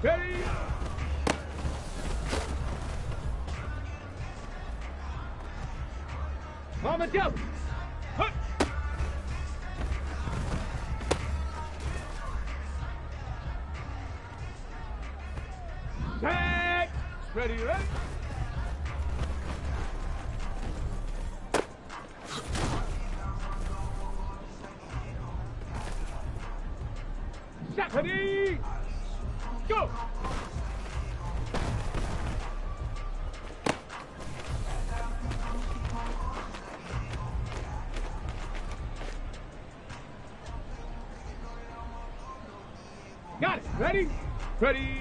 S3: Ready. On the double. Hut. Set. Ready. Set. Ready. Go. Got it. Ready?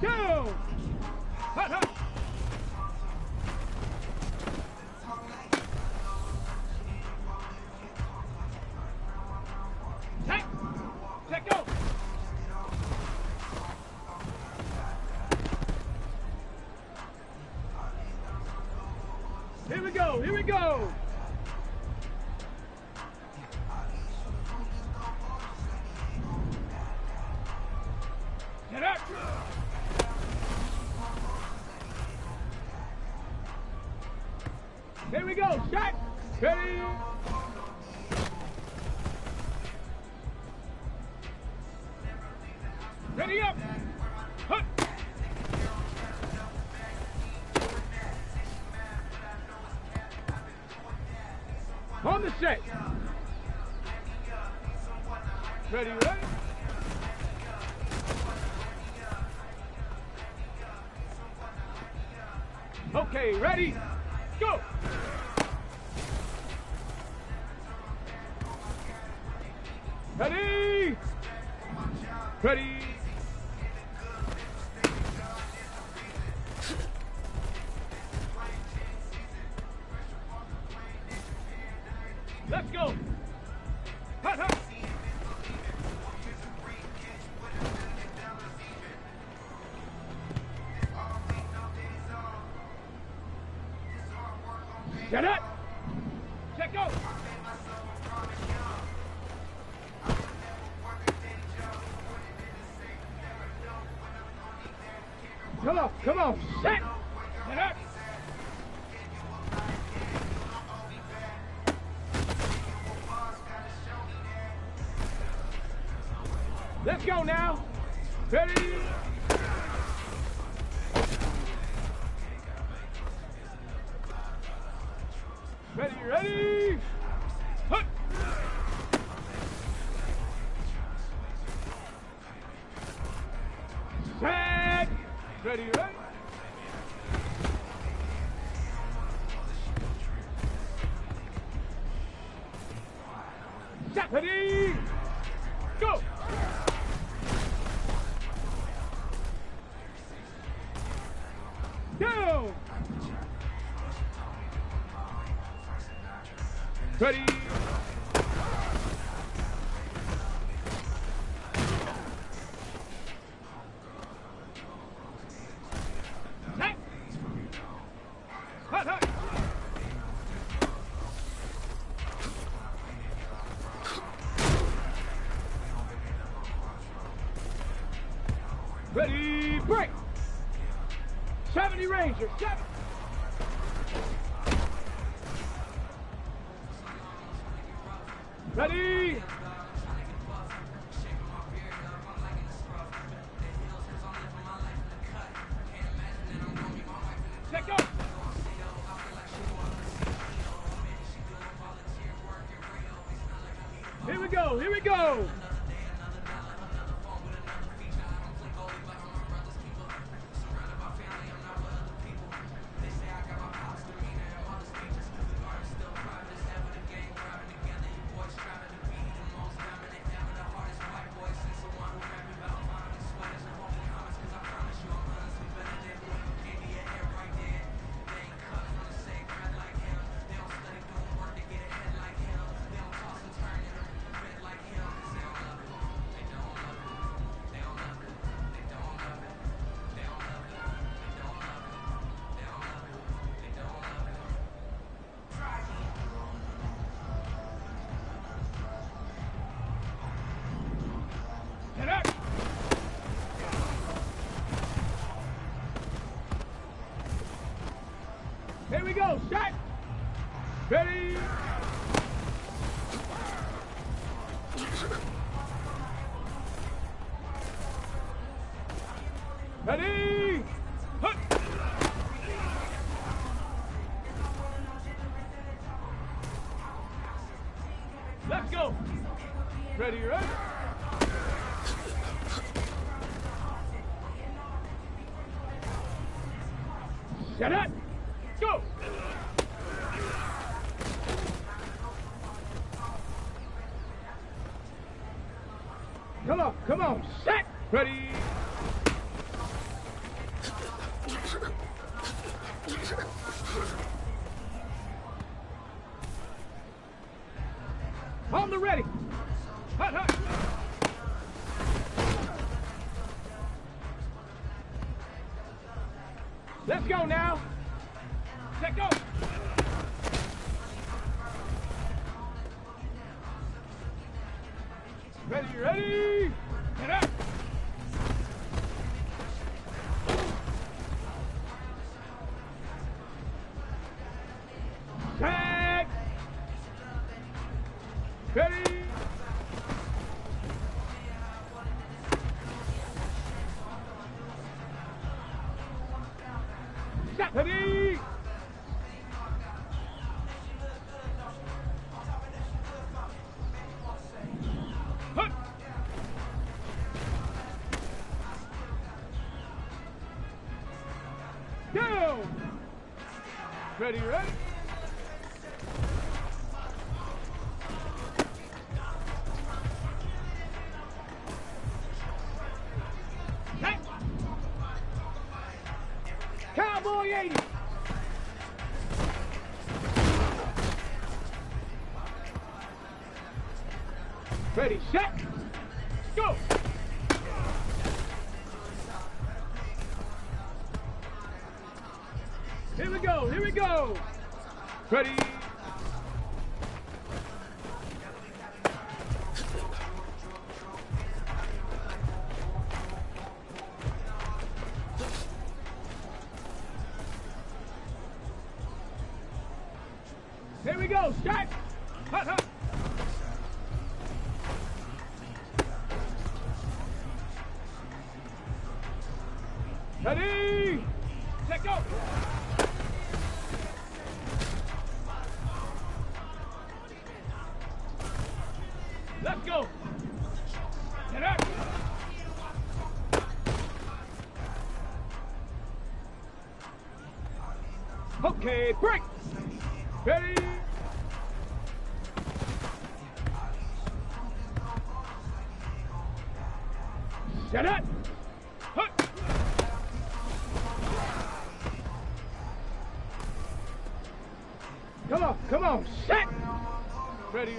S3: Go! Hut. Set, go! Here we go! Get up! Here we go, shot! Ready! Ready up! Hut! On the set! Ready? Okay, ready? Go! Ready? Let's go! Hut. Get it! Check go! Come on! Set! Get up! Let's go now! Ready? Ready? Hut! Set! Ready? Set! Ready? Go! Down! Ready? Set! Hut! Ready, break! 70 Ranger, 7! Ready! Set, go! Here we go! go. Shot. Ready. Ready. Hut. Let's go. Ready, ready. Shut up. Go. Come on. Set. Ready. On the ready. Hut, hut. Let's go now. Let go. Ready. Get up. Set. Ready. Set. Ready. Hut. Down. Ready. Hey. Cowboy 80. Ready, set, go. Here we go. Ready. Here we go, shot. Hut, hut. Ready. Let go. Let's go. Get up. Okay, break. Ready. Set it. Hut. Come on. Set. Ready.